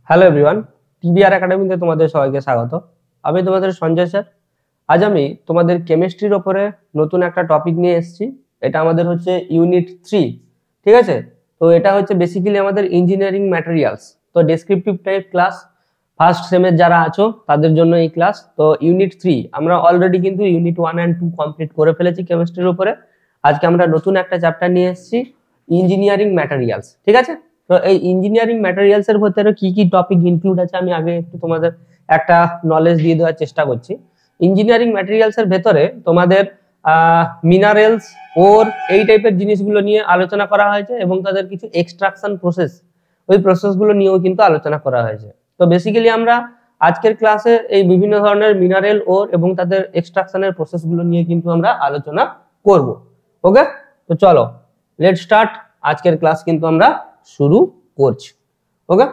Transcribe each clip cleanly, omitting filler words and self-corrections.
Hello everyone, TBR একাডেমিতে তোমাদের সবাইকে স্বাগত। আমি তোমাদের সঞ্জয় স্যার। আজ আমি তোমাদের কেমিস্ট্রির ওপরে নতুন একটা টপিক নিয়ে এসেছি। এটা আমাদের হচ্ছে ইউনিট 3, ঠিক আছে? তো এটা হচ্ছে বেসিক্যালি আমাদের ইঞ্জিনিয়ারিং ম্যাটেরিয়ালস। তো ডেসক্রিপটিভ টাইপ ক্লাস, ফার্স্ট সেমের যারা আছো তাদের জন্য এই ক্লাস। তো ইউনিট 3 আমরা অলরেডি কিন্তু ইউনিট 1 and 2 কমপ্লিট করে ফেলেছি কেমিস্ট্রির উপরে। আজকে আমরা নতুন একটা চ্যাপ্টার নিয়ে এসেছি, ইঞ্জিনিয়ারিং ম্যাটেরিয়ালস, ঠিক আছে? তো এই ইঞ্জিনিয়ারিং ম্যাটেরিয়ালস এর ভিতরে কি কি টপিক ইনক্লুড আছে আমি আগে একটু তোমাদের একটা নলেজ দিয়ে দেওয়ার চেষ্টা করছি। ইঞ্জিনিয়ারিং ম্যাটেরিয়ালস এর ভেতরে তোমাদের মিনারেলস, ওর, এই টাইপের জিনিসগুলো নিয়ে আলোচনা করা হয়েছে এবং তাদের কিছু এক্সট্রাকশন প্রসেস, ওই প্রসেসগুলো নিয়েও কিন্তু আলোচনা করা হয়েছে। তো বেসিক্যালি আমরা আজকের ক্লাসে এই বিভিন্ন ধরনের মিনারেল, ওর এবং তাদের এক্সট্রাকশনের প্রসেসগুলো নিয়ে কিন্তু আমরা আলোচনা করব। ওকে, তো চলো লেটস স্টার্ট। আজকের ক্লাস কিন্তু আমরা শুরু করছি। ওকে,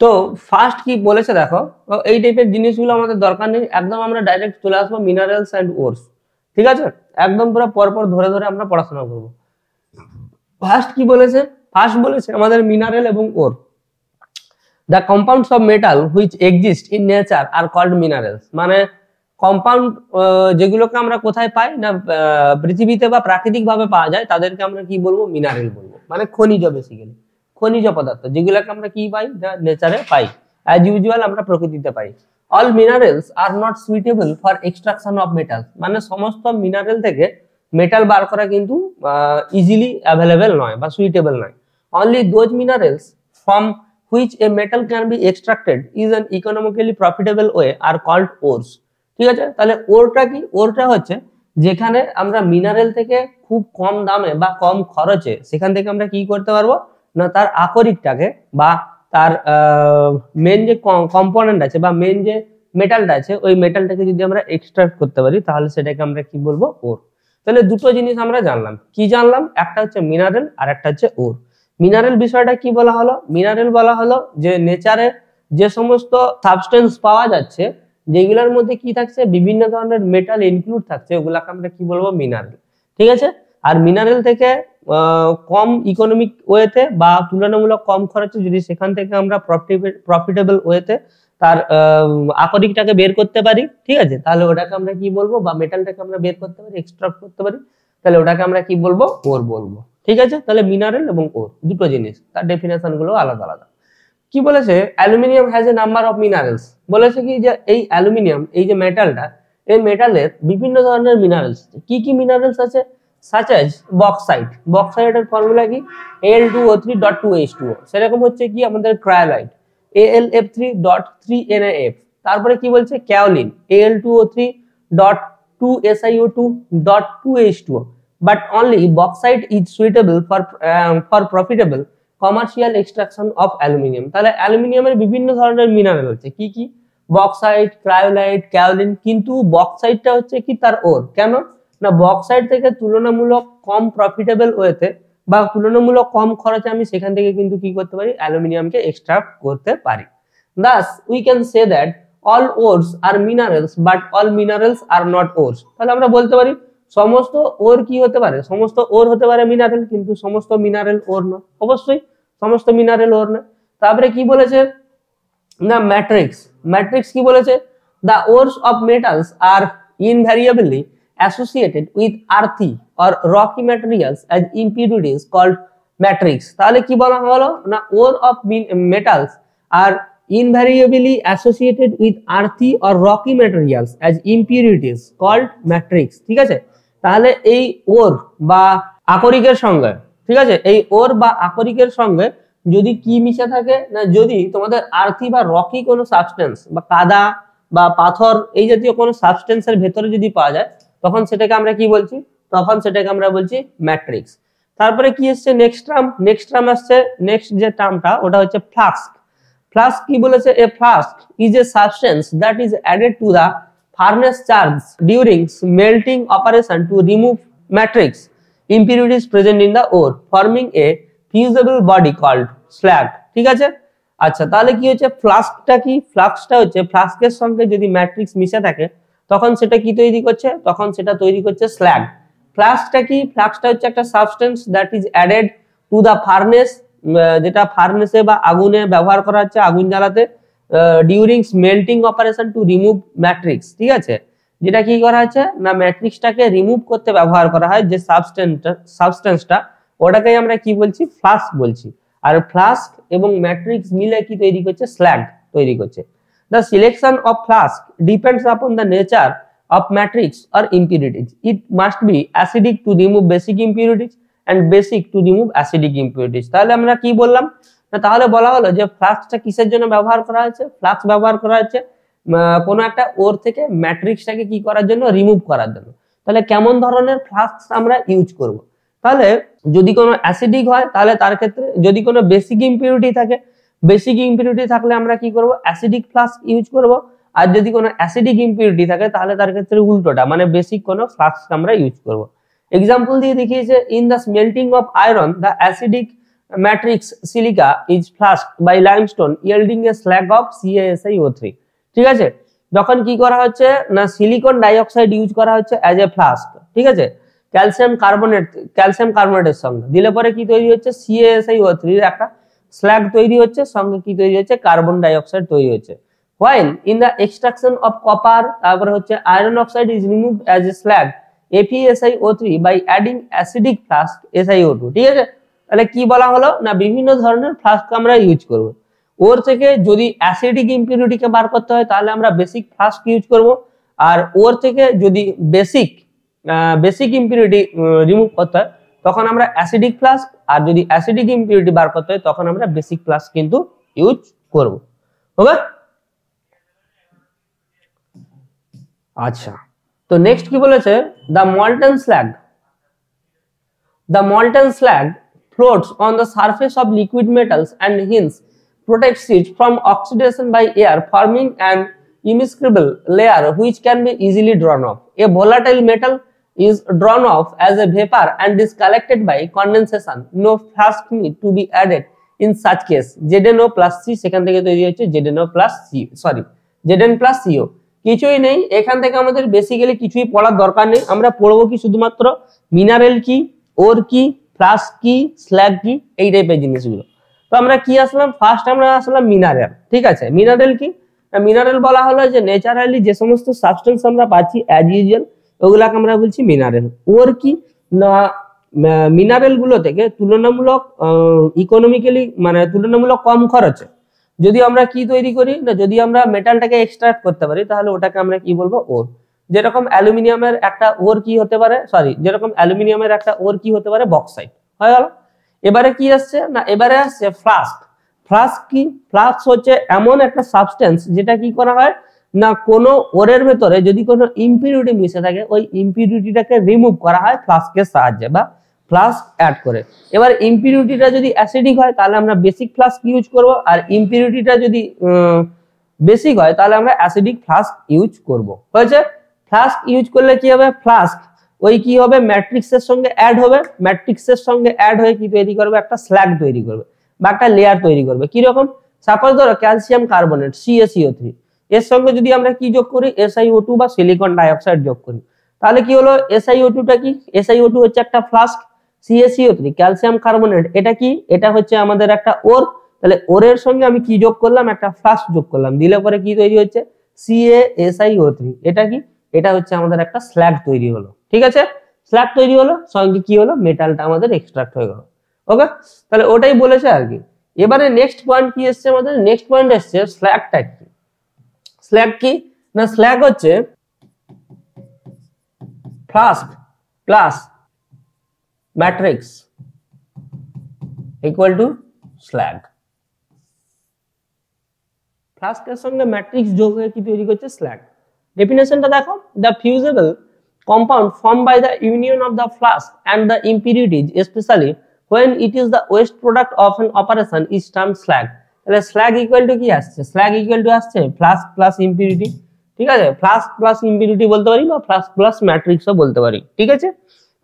তো ফার্স্ট কি বলেছে দেখো, এই টাইপের জিনিসগুলো আমাদের দরকার নেই, একদম আমরা ডাইরেক্ট চলে আসবো মিনারেলস অ্যান্ড ওরস, ঠিক আছে? একদম পুরো পরপর ধরে ধরে আমরা পড়াশোনা করব। ফার্স্ট কি বলেছে? ফার্স্ট বলেছে আমাদের মিনারেল এবং ore. The compounds of metal which exist in nature are called minerals. মানে কম্পাউন্ড যেগুলোকে আমরা কোথায় পাই না, পৃথিবীতে বা প্রাকৃতিক ভাবে পাওয়া যায়, তাদেরকে আমরা কি বলবো? মিনারেল বলবো। মানে খনিজ, বেসিক্যালি খনিজ পদার্থ যেগুলোকে আমরা কি পাই না, নেচারে পাই, অ্যাজ ইউজুয়াল আমরা প্রকৃতিতে পাই। All minerals are not suitable for extraction of metal. মানে সমস্ত মিনারেল থেকে মেটাল বার করা কিন্তু ইজিলি অ্যাভেলেবেল নয় বা সুইটেবল নয়। Only those minerals from which a metal can be extracted is an economically profitable way are called ores, ঠিক আছে? তাহলে ওরটা কি? ওরটা হচ্ছে যেখানে আমরা মিনারেল থেকে খুব কম দামে বা কম খরচে সেখান থেকে আমরা কি করতে পারবো না, তার আকরিকটাকে বা তার মেন যে কম্পোনেন্ট আছে বা মেন যে মেটালটা আছে, ওই মেটালটাকে যদি আমরা এক্সট্রাক্ট করতে পারি তাহলে সেটাকে আমরা কি বলবো? ওর। তাহলে দুটো জিনিস আমরা জানলাম। কি জানলাম? একটা হচ্ছে মিনারেল আর একটা হচ্ছে ওর। মিনারেল বিষয়টা কি বলা হলো? মিনারেল বলা হলো যে নেচারে যে সমস্ত সাবস্টেন্স পাওয়া যাচ্ছে যেগুলোর মধ্যে কি থাকছে, বিভিন্ন ধরনের মেটাল ইনক্লুড থাকছে, ওগুলাকে আমরা কি বলবো? মিনারেল, ঠিক আছে? আর মিনারেল থেকে কম ইকোনমিক ওয়েতে বা তুলনামূলক কম খরচে যদি সেখান থেকে আমরা প্রফিটেবল ওয়েতে তার আকরিকটাকে বের করতে পারি, ঠিক আছে, তাহলে ওটাকে আমরা কি বলবো? বা মেটালটাকে আমরা বের করতে পারি, এক্সট্রাক্ট করতে পারি, তাহলে ওটাকে আমরা কি বলবো? ওর বলবো, ঠিক আছে? তাহলে মিনারেল এবং ওর দুটো জিনিস, তার ডেফিনেশন গুলো আলাদা আলাদা। কি বলেছে? Aluminium has a number of minerals. বলেছে কি যে এই অ্যালুমিনিয়াম, এই যে মেটালটা, এই মেটালের বিভিন্ন ধরনের মিনারেলস আছে। কি কি মিনারেলস আছে? Such as bauxite. বক্সাইটের ফর্মুলা কি? Al2O3.2H2O। সেরকম হচ্ছে কি আমাদের ক্রায়োলাইট, Al(F3.3NaF)। তারপরে কি বলছে? ক্যাওলিন, Al2O3.2SiO2.2H2O। but only bauxite is suitable for profitable commercial extraction of aluminium। তাহলে অ্যালুমিনিয়ামের বিভিন্ন ধরনের মিনারেল আছে। কি কি? Bauxite, cryolite, kaolin. কিন্তু বক্সাইটটা হচ্ছে কি তার ওর। কেন না? বক্সাইট থেকে তুলনামূলক কম প্রফিটেবল ওয়েতে বা তুলনামূলক কম খরচে আমি সেখান থেকে কিন্তু কি করতে পারি? অ্যালুমিনিয়ামকে এক্সট্রাক্ট করতে পারি। Thus we can say that all ores are minerals but all minerals are not ores। তাহলে আমরা বলতে পারি সমস্ত ওর কি হতে পারে? সমস্ত ওর হতে পারে মিনারেল, কিন্তু সমস্ত মিনারেল ওর নয়। অবশ্যই সমস্ত মিনারেল ওর নয়। তারপরে কি বলেছে না, ম্যাট্রিক্স। ম্যাট্রিক্স কি বলেছে? the ores of metals are invariably associated with earthy or rocky materials as impurities called matrix। তাহলে কি বলা হলো না, ore of metals are invariably associated with earthy or rocky materials as impurities called matrix, ঠিক আছে? তাহলে এই ওর বা আকরিকের সঙ্গে, ঠিক আছে, এই ওর বা আকরিকের সঙ্গে যদি কি মিশে থাকে না, যদি তোমাদের আর্থি বা রকি কোনো সাবস্টেন্স বা কাদা বা পাথর এই জাতীয় কোনো সাবস্টেন্সের ভেতরে যদি পাওয়া যায়, তখন সেটাকে আমরা কি বলছি? তখন সেটাকে আমরা বলছি ম্যাট্রিক্স। তারপরে কি আসছে? নেক্সট টার্ম আসছে, নেক্সট যে টার্মটা ওটা হচ্ছে ফ্লাস্ক। ফ্লাস্ক কি বলেছে? A flux is a substance that is added to the furnace charge during smelting operation to remove matrix impurities present in the ore, forming a fusible body called slag, ঠিক আছে? আচ্ছা, তাহলে কি হচ্ছে? ফ্লাস্কটা কি? ফ্লাস্কটা হচ্ছে ফ্লাস্কের সঙ্গে যদি ম্যাট্রিক্স মিশে থাকে তখন সেটা কি তৈরি করছে? তখন সেটা তৈরি করছে স্ল্যাগ। ফ্লাস্কটা কি? ফ্লাস্কটা হচ্ছে একটা substance that is added to the furnace যেটা ফার্নেসে বা আগুনে ব্যবহার করা হচ্ছে আগুন জ্বালাতে during smelting operation to remove matrix, ঠিক আছে, যেটা কি করা হচ্ছে না ম্যাট্রিক্সটাকে রিমুভ করতে ব্যবহার করা হয় যে সাবস্টেন্সটা, ওটাকেই আমরা কি বলছি ফ্লাস্ক বলছি। আর ফ্লাস্ক এবং ম্যাট্রিক্স মিলে কি তৈরি করছে স্ল্যাগ তৈরি করছে। The selection of flask depends upon the nature of matrix or impurities. It must be acidic to remove basic impurities and basic to remove acidic impurities. তাহলে আমরা কি বললাম না, তাহলে বলা হলো যে ফ্লাস্কটা কিসের জন্য ব্যবহার করা হচ্ছে, ফ্লাস্ক ব্যবহার করা হচ্ছে কোনো একটা ওর থেকে ম্যাট্রিক্সটাকে কি করার জন্য রিমুভ করার জন্য। তাহলে কেমন ধরনের ফ্লাস্ক আমরা ইউজ করব, তাহলে যদি কোনো অ্যাসিডিক হয় তাহলে তার ক্ষেত্রে, যদি কোনো বেসিক ইম্পিউরিটি থাকে, বেসিক ইম্পিউরিটি থাকলে আমরা কি করব অ্যাসিডিক ফ্লাস্ক ইউজ করব। আর যদি কোনো অ্যাসিডিক ইম্পিউরিটি থাকে তাহলে তার ক্ষেত্রে উল্টোটা, মানে বেসিক কোনো ফ্লাস্ক আমরা ইউজ করব। এক্সাম্পল দিয়ে দেখিয়েছে, in the smelting of iron the acidic matrix silica is fluxed by limestone yielding a slag of CaSiO3। ঠিক আছে, যখন কি করা হচ্ছে না সিলিকন ডাইঅক্সাইড ইউজ করা হচ্ছে অ্যাজ এ ফ্লাস্ক, ঠিক আছে, ক্যালসিয়াম কার্বনেটের সঙ্গে দিলে পরে কি তৈরি হচ্ছে CaSiO3 এর একটা স্ল্যাগ তৈরি হচ্ছে, সঙ্গে কি তৈরি হচ্ছে কার্বন ডাইঅক্সাইড তৈরি হচ্ছে। while in the extraction of copper তারপরে হচ্ছে iron oxide is removed as a slag FeSiO3 by adding acidic flask SiO2। ঠিক আছে, তাহলে কি বলা হলো না বিভিন্ন ধরনের ফ্লাস্ক আমরা ইউজ করব। ওর থেকে যদি অ্যাসিডিক ইম্পিউরিটিকে বার করতে হয় তাহলে আমরা বেসিক ফ্লাস্ক ইউজ করব, আর ওর থেকে যদি বেসিক ইম্পিউরিটি রিমুভ করতে হয় তখন আমরা অ্যাসিডিক ফ্লাস্ক, আর যদি অ্যাসিডিক ইম্পিউরিটি বার করতে হয় তখন আমরা বেসিক ফ্লাস্ক কিন্তু ইউজ করব। ওকে, আচ্ছা, তো নেক্সট কি বলেছে, the molten slag floats on the surface of liquid metals and hence protects it from oxidation by air, forming an immiscible layer which can be easily drawn off. A volatile metal is drawn off as a vapor and is collected by condensation. No flask need to be added in such case. ZnO plus C সেখান থেকে তৈরি হচ্ছে ZnO plus C, Zn plus CO। কিছুই নেই এখান থেকে, আমাদের basically কিছুই পড়ার দরকার নেই। আমরা পড়বো কি শুধুমাত্র মিনারেল কি, ওর কি, ফ্লাস্ক কি, স্ল্যাগ কি, এই টাইপের জিনিসগুলো। তো আমরা কি আসলাম, ফার্স্ট আমরা আসলাম মিনারেল। ঠিক আছে, মিনারেল কি, মিনারেল বলা হলো যে ন্যাচারালি যে সমস্ত সাবস্টেন্স আমরা পাচ্ছি অ্যাজ ইউজুয়াল ওগুলাকে আমরা বলছি মিনারেল। ওর কি না মিনারেল গুলো থেকে তুলনামূলক ইকোনমিক্যালি মানে তুলনামূলক কম খরচে যদি আমরা কি তৈরি করি না, যদি আমরা মেটালটাকে এক্সট্রাক্ট করতে পারি তাহলে ওটাকে আমরা কি বলবো ওর। যেরকম অ্যালুমিনিয়ামের একটা ওর কি হতে পারে, বক্সাইট হয়ে গেল। এবারে কি আসছে না, এবারে আসছে ফ্লাস্ক। ফ্লাস্ক কি, ফ্লাস্ক হচ্ছে এমন একটা সাবস্টেন্স যেটা কি করা হয় না কোনো ওরের ভেতরে যদি কোনো ইম্পিউরিটি মিশে থাকে ওই ইম্পিউরিটিটাকে রিমুভ করা হয় ফ্লাস্কের সাহায্যে বা ফ্লাস্ক অ্যাড করে। এবার ইম্পিউরিটিটা যদি অ্যাসিডিক হয় তাহলে আমরা বেসিক ফ্লাস্ক ইউজ করব, আর ইম্পিউরিটিটা যদি বেসিক হয় তাহলে আমরা অ্যাসিডিক ফ্লাস্ক ইউজ করব। হয়েছে, ফ্লাস্ক ইউজ করলে কি হবে, ফ্লাস্ক ওই কি হবে ম্যাট্রিক্সের সঙ্গে অ্যাড হবে, ম্যাট্রিক্সের সঙ্গে অ্যাড হয়ে কি তৈরি করবে একটা স্ল্যাগ তৈরি করবে বা একটা লেয়ার তৈরি করবে। কি রকম, সাপোজ ধরো ক্যালসিয়াম কার্বনেট CaCO3 এর সঙ্গে যদি আমরা কি যোগ করি SiO2 বা সিলিকন ডাইঅক্সাইড যোগ করি তাহলে কি হলো, SiO2টা কি, SiO2 হচ্ছে একটা ফ্লাস্ক, CaCO3 ক্যালসিয়াম কার্বনেট এটা কি, এটা হচ্ছে আমাদের একটা ওর। তাহলে ওরের সঙ্গে আমি কি যোগ করলাম, একটা ফ্লাস্ক যোগ করলাম, দিলে পরে কি তৈরি হচ্ছে CaSiO3। এটা কি, এটা হচ্ছে আমাদের একটা স্ল্যাগ তৈরি হলো। ঠিক আছে, স্ল্যাগ তৈরি হলো, সঙ্গে কি হলো মেটালটা আমাদের এক্সট্রাক্ট হয়ে গেল। ওকে, তাহলে ওটাই বলেছে আর কি। এবারে নেক্সট পয়েন্ট কি এসছে আমাদের, নেক্সট পয়েন্ট এসছে স্ল্যাগটা কি। স্ল্যাগ কি না, স্ল্যাগ হচ্ছে flux plus matrix equal to slag. ফ্লাস্কের সঙ্গে ম্যাট্রিক্স যোগ হয়ে কি তৈরি করছে স্ল্যাগ। ডেফিনেশনটা দেখো, the fusible compound formed by the union of the flask and the impurities, especially when it is the waste product of an operation, is termed slag. তাহলে slag equal to কি আসছে, slag equal to আসছে flask plus impurity। ঠিক আছে, flask plus impurity বলতে পারি বা flask plus matrix ও বলতে পারি। ঠিক আছে,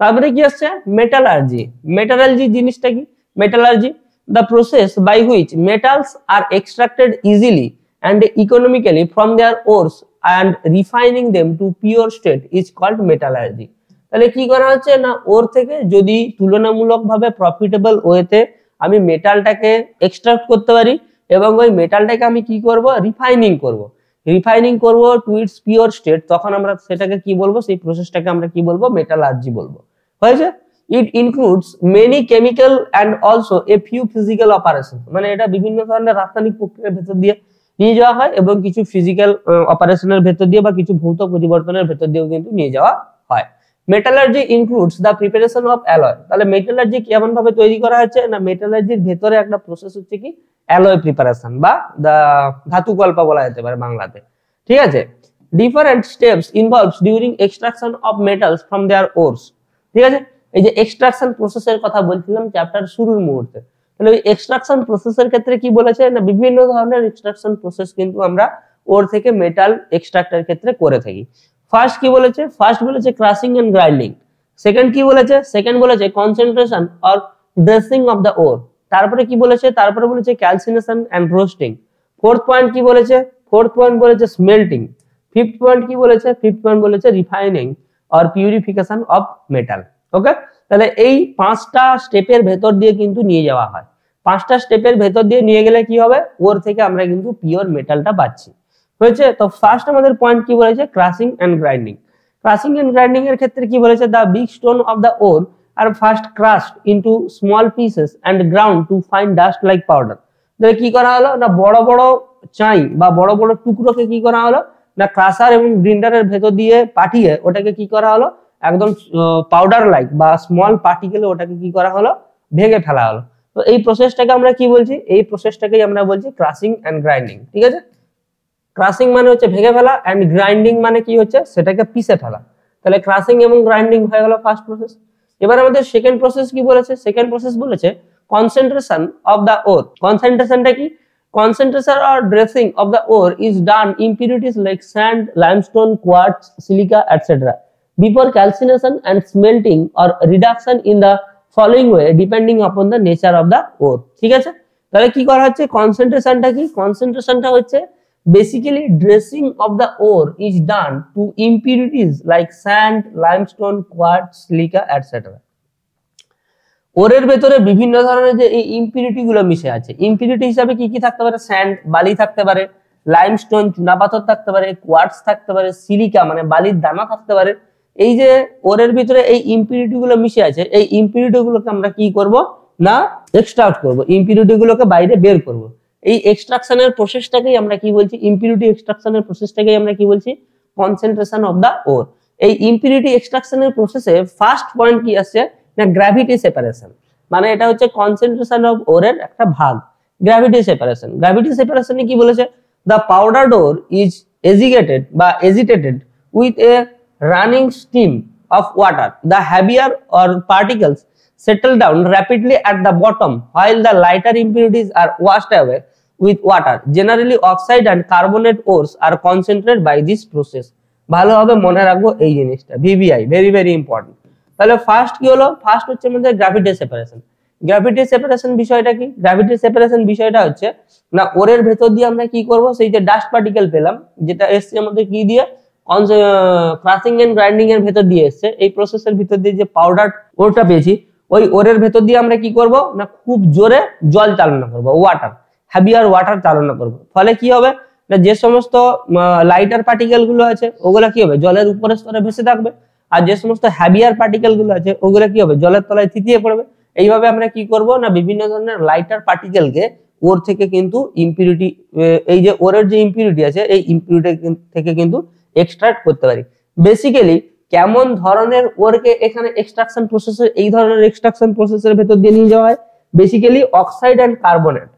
তারপরে কি আসছে মেটালার্জি। মেটালার্জি জিনিসটা কি, metallurgy the process by which metals are extracted easily and economically from their ores and refining them to pure state is called metallurgy। তাহলে কি করা হচ্ছে না, ওর থেকে যদি তুলনামূলকভাবে প্রফিটেবল ওয়েতে আমি মেটালটাকে এক্সট্রাক্ট করতে পারি এবং ওই মেটালটাকে আমি কি করব, রিফাইনিং করব টু ইটস পিওর স্টেট। তখন আমরা সেটাকে কি বলবো, সেই প্রসেসটাকে আমরা কি বলবো, মেটালার্জি বলবো। হয়েছে। It includes many chemical and also a few physical operation, মানে এটা বিভিন্ন ধরনের রাসায়নিক প্রক্রিয়ার ভেতর দিয়ে নিয়ে যাওয়া হয় এবং কিছু ফিজিক্যাল অপারেশনের ভেতর দিয়ে বা কিছু ভৌত পরিবর্তনের ভেতর দিয়েও কিন্তু নিয়ে যাওয়া হয়। Metallurgy includes the preparation of alloy. তাহলে মেটালার্জি কেমন ভাবে তৈরি করা হচ্ছে না, মেটালার্জির ভেতরে একটা প্রসেস হচ্ছে কি অ্যালয় প্রিপারেশন বা ধাতু কল্পা বলা যেতে পারে বাংলাতে। ঠিক আছে। Different steps involves during extraction of metals from their ores. ঠিক আছে। এই যে এক্সট্রাকশন প্রসেসের কথা বলছিলাম চ্যাপ্টার শুরুর মুহূর্তে, তাহলে ওই এক্সট্রাকশন প্রসেসের ক্ষেত্রে কি বলেছে না, বিভিন্ন ধরনের এক্সট্রাকশন প্রসেস কিন্তু আমরা ওর থেকে মেটাল এক্সট্রাক্টের ক্ষেত্রে করে থাকি। ফার্স্ট কি বলেছে, ফার্স্ট বলেছে ক্রাশিং এন্ড গ্রাইন্ডিং। সেকেন্ড কি বলেছে, সেকেন্ড বলেছে concentration or dressing of the ore. তারপরে কি বলেছে, তারপরে বলেছে calcination and roasting. Fourth point কি বলেছে, ফোর্থ পয়েন্ট বলেছে স্মেল্টিং। ফিফথ পয়েন্ট কি বলেছে, ফিফথ পয়েন্ট বলেছে refining or purification of metal. Okay. তাহলে এই পাঁচটা স্টেপের ভেতর দিয়ে কিন্তু নিয়ে যাওয়া হয়। পাঁচটা স্টেপের ভেতর দিয়ে নিয়ে গেলে কি হবে, ওর থেকে আমরা কিন্তু পিওর মেটালটা পাচ্ছি। হয়েছে। তো ফার্স্ট আমাদের পয়েন্ট কি বলেছে, crushing and grinding. Crushing and grinding এর ক্ষেত্রে কি বলেছে, the big stone of the ore are first crushed into small pieces and ground to fine dust like powder. তাহলে কি করা হলো না, বড় বড় চাই বা বড় বড় টুকরোকে কি করা হলো না, ক্রাশার এবং গ্রিন্ডারের ভেতর দিয়ে পাঠিয়ে ওটাকে কি করা হলো, একদম পাউডার লাইক বা স্মল পার্টিকেলে ওটাকে কি করা হলো, ভেঙে ফেলা হলো। তো এই প্রসেসটাকে আমরা কি বলছি, এই প্রসেসটাকেই আমরা বলছি ক্রাশিং এন্ড গ্রাইন্ডিং। ঠিক আছে। ক্রাশিং মানে হচ্ছে ভেঙে ফেলা, এন্ড গ্রাইন্ডিং মানে কি হচ্ছে, সেটাকে পিষে ফেলা। তাহলে ক্রাশিং এবং গ্রাইন্ডিং হয়ে গেল ফার্স্ট প্রসেস। এবার আমাদের সেকেন্ড প্রসেস কি বলেছে, সেকেন্ড প্রসেস বলেছে কনসেন্ট্রেশন অফ দ্য ওর। কনসেন্ট্রেশনটা কি, concentration or dressing of the ore is done impurities like sand, limestone, quartz, silica, etc. before calcination and smelting or reduction in the following way depending upon the nature of the ore. ঠিক আছে। তাহলে কি করা হচ্ছে, কনসেন্ট্রেশনটা কি, কনসেন্ট্রেশনটা হচ্ছে basically dressing of the ore is done to impurities like sand, limestone, quartz, silica, etc. ওরের ভেতরে বিভিন্ন ধরনের যে এই ইম্পিউরিটি গুলো মিশে আছে, ইম্পিউরিটি হিসাবে কি কি থাকতে পারে, স্যান্ড বালি থাকতে পারে, লাইমস্টোন চুনাপাথর থাকতে পারে, কোয়ার্টজ থাকতে পারে, সিলিকা মানে বালির দানা থাকতে পারে। এই যে ওরের ভিতরে এই ইম্পিউরিটি গুলো মিশে আছে, এই ইম্পিউরিটি গুলোকে আমরা কি করব না, এক্সট্রাক্ট করব, ইম্পিউরিটি গুলোকে বাইরে বের করব। এই এক্সট্রাকশনের প্রসেসটাকেই আমরা কি বলছি, ইম্পিউরিটি এক্সট্রাকশনের প্রসেসটাকেই আমরা কি বলছি, কনসেন্ট্রেশন অফ দা ওর। এই ইম্পিউরিটি এক্সট্রাকশনের প্রসেসে ফার্স্ট পয়েন্ট কি আসছে না, গ্র্যাভিটি সেপারেশন। মানে এটা হচ্ছে কনসেন্ট্রেশন অফ ওরের একটা ভাগ, গ্র্যাভিটি সেপারেশন। গ্র্যাভিটি সেপারেশনে কি বলেছে, দ্য পাউডার ওর ইজ এজিগেটেড বা agitated with a running steam of water. The heavier or particles settle down rapidly at the bottom while the lighter impurities are washed away with water. Generally oxide and carbonate ores are concentrated by this process. ভালোভাবে মনে রাখবো এই জিনিসটা, VVI very very important. তাহলে first কি হলো, first হচ্ছে আমাদের গ্র্যাভিটি সেপারেশন। গ্র্যাভিটি সেপারেশন বিষয়টা কি, গ্র্যাভিটি সেপারেশন বিষয়টা হচ্ছে না, ওরের ভেতর দিয়ে আমরা কি করব, সেই যে ডাস্ট পার্টিকেল পেলাম যেটা এসছে আমাদের কি দিয়ে, ক্রাশিং এন্ড গ্রাইন্ডিং এর ভেতর দিয়ে এসছে, এই প্রসেসের ভিতর দিয়ে যে পাউডার ওরটা পেয়েছি, ওই ওরের ভেতর দিয়ে আমরা কি করব না, খুব জোরে জল চালনা করব, ওয়াটার, হেভিয়ার ওয়াটার চালনা করব। ফলে কি হবে না, যে সমস্ত লাইটার পার্টিকেল গুলো আছে ওগুলা কি হবে, জলের উপরের স্তরে ভেসে থাকবে, আর যে সমস্ত হেভিয়ার পার্টিকেল গুলো আছে ওগুলা কি হবে, জলের তলায় থিতিয়ে পড়বে। এইভাবে আমরা কি করব না, বিভিন্ন ধরনের লাইটার পার্টিকেলকে ওর থেকে কিন্তু ইম্পিউরিটি, এই যে ওরের যে ইম্পিউরিটি আছে এই ইম্পিউরিটি থেকে কিন্তু এক্সট্রাক্ট করতে পারি। বেসিক্যালি কেমন ধরনের ওরকে এখানে এক্সট্রাকশন প্রসেসের, এই ধরনের এক্সট্রাকশন প্রসেসের ভেতর দিয়ে নিয়ে যাওয়া হয়, basically oxide and carbonate,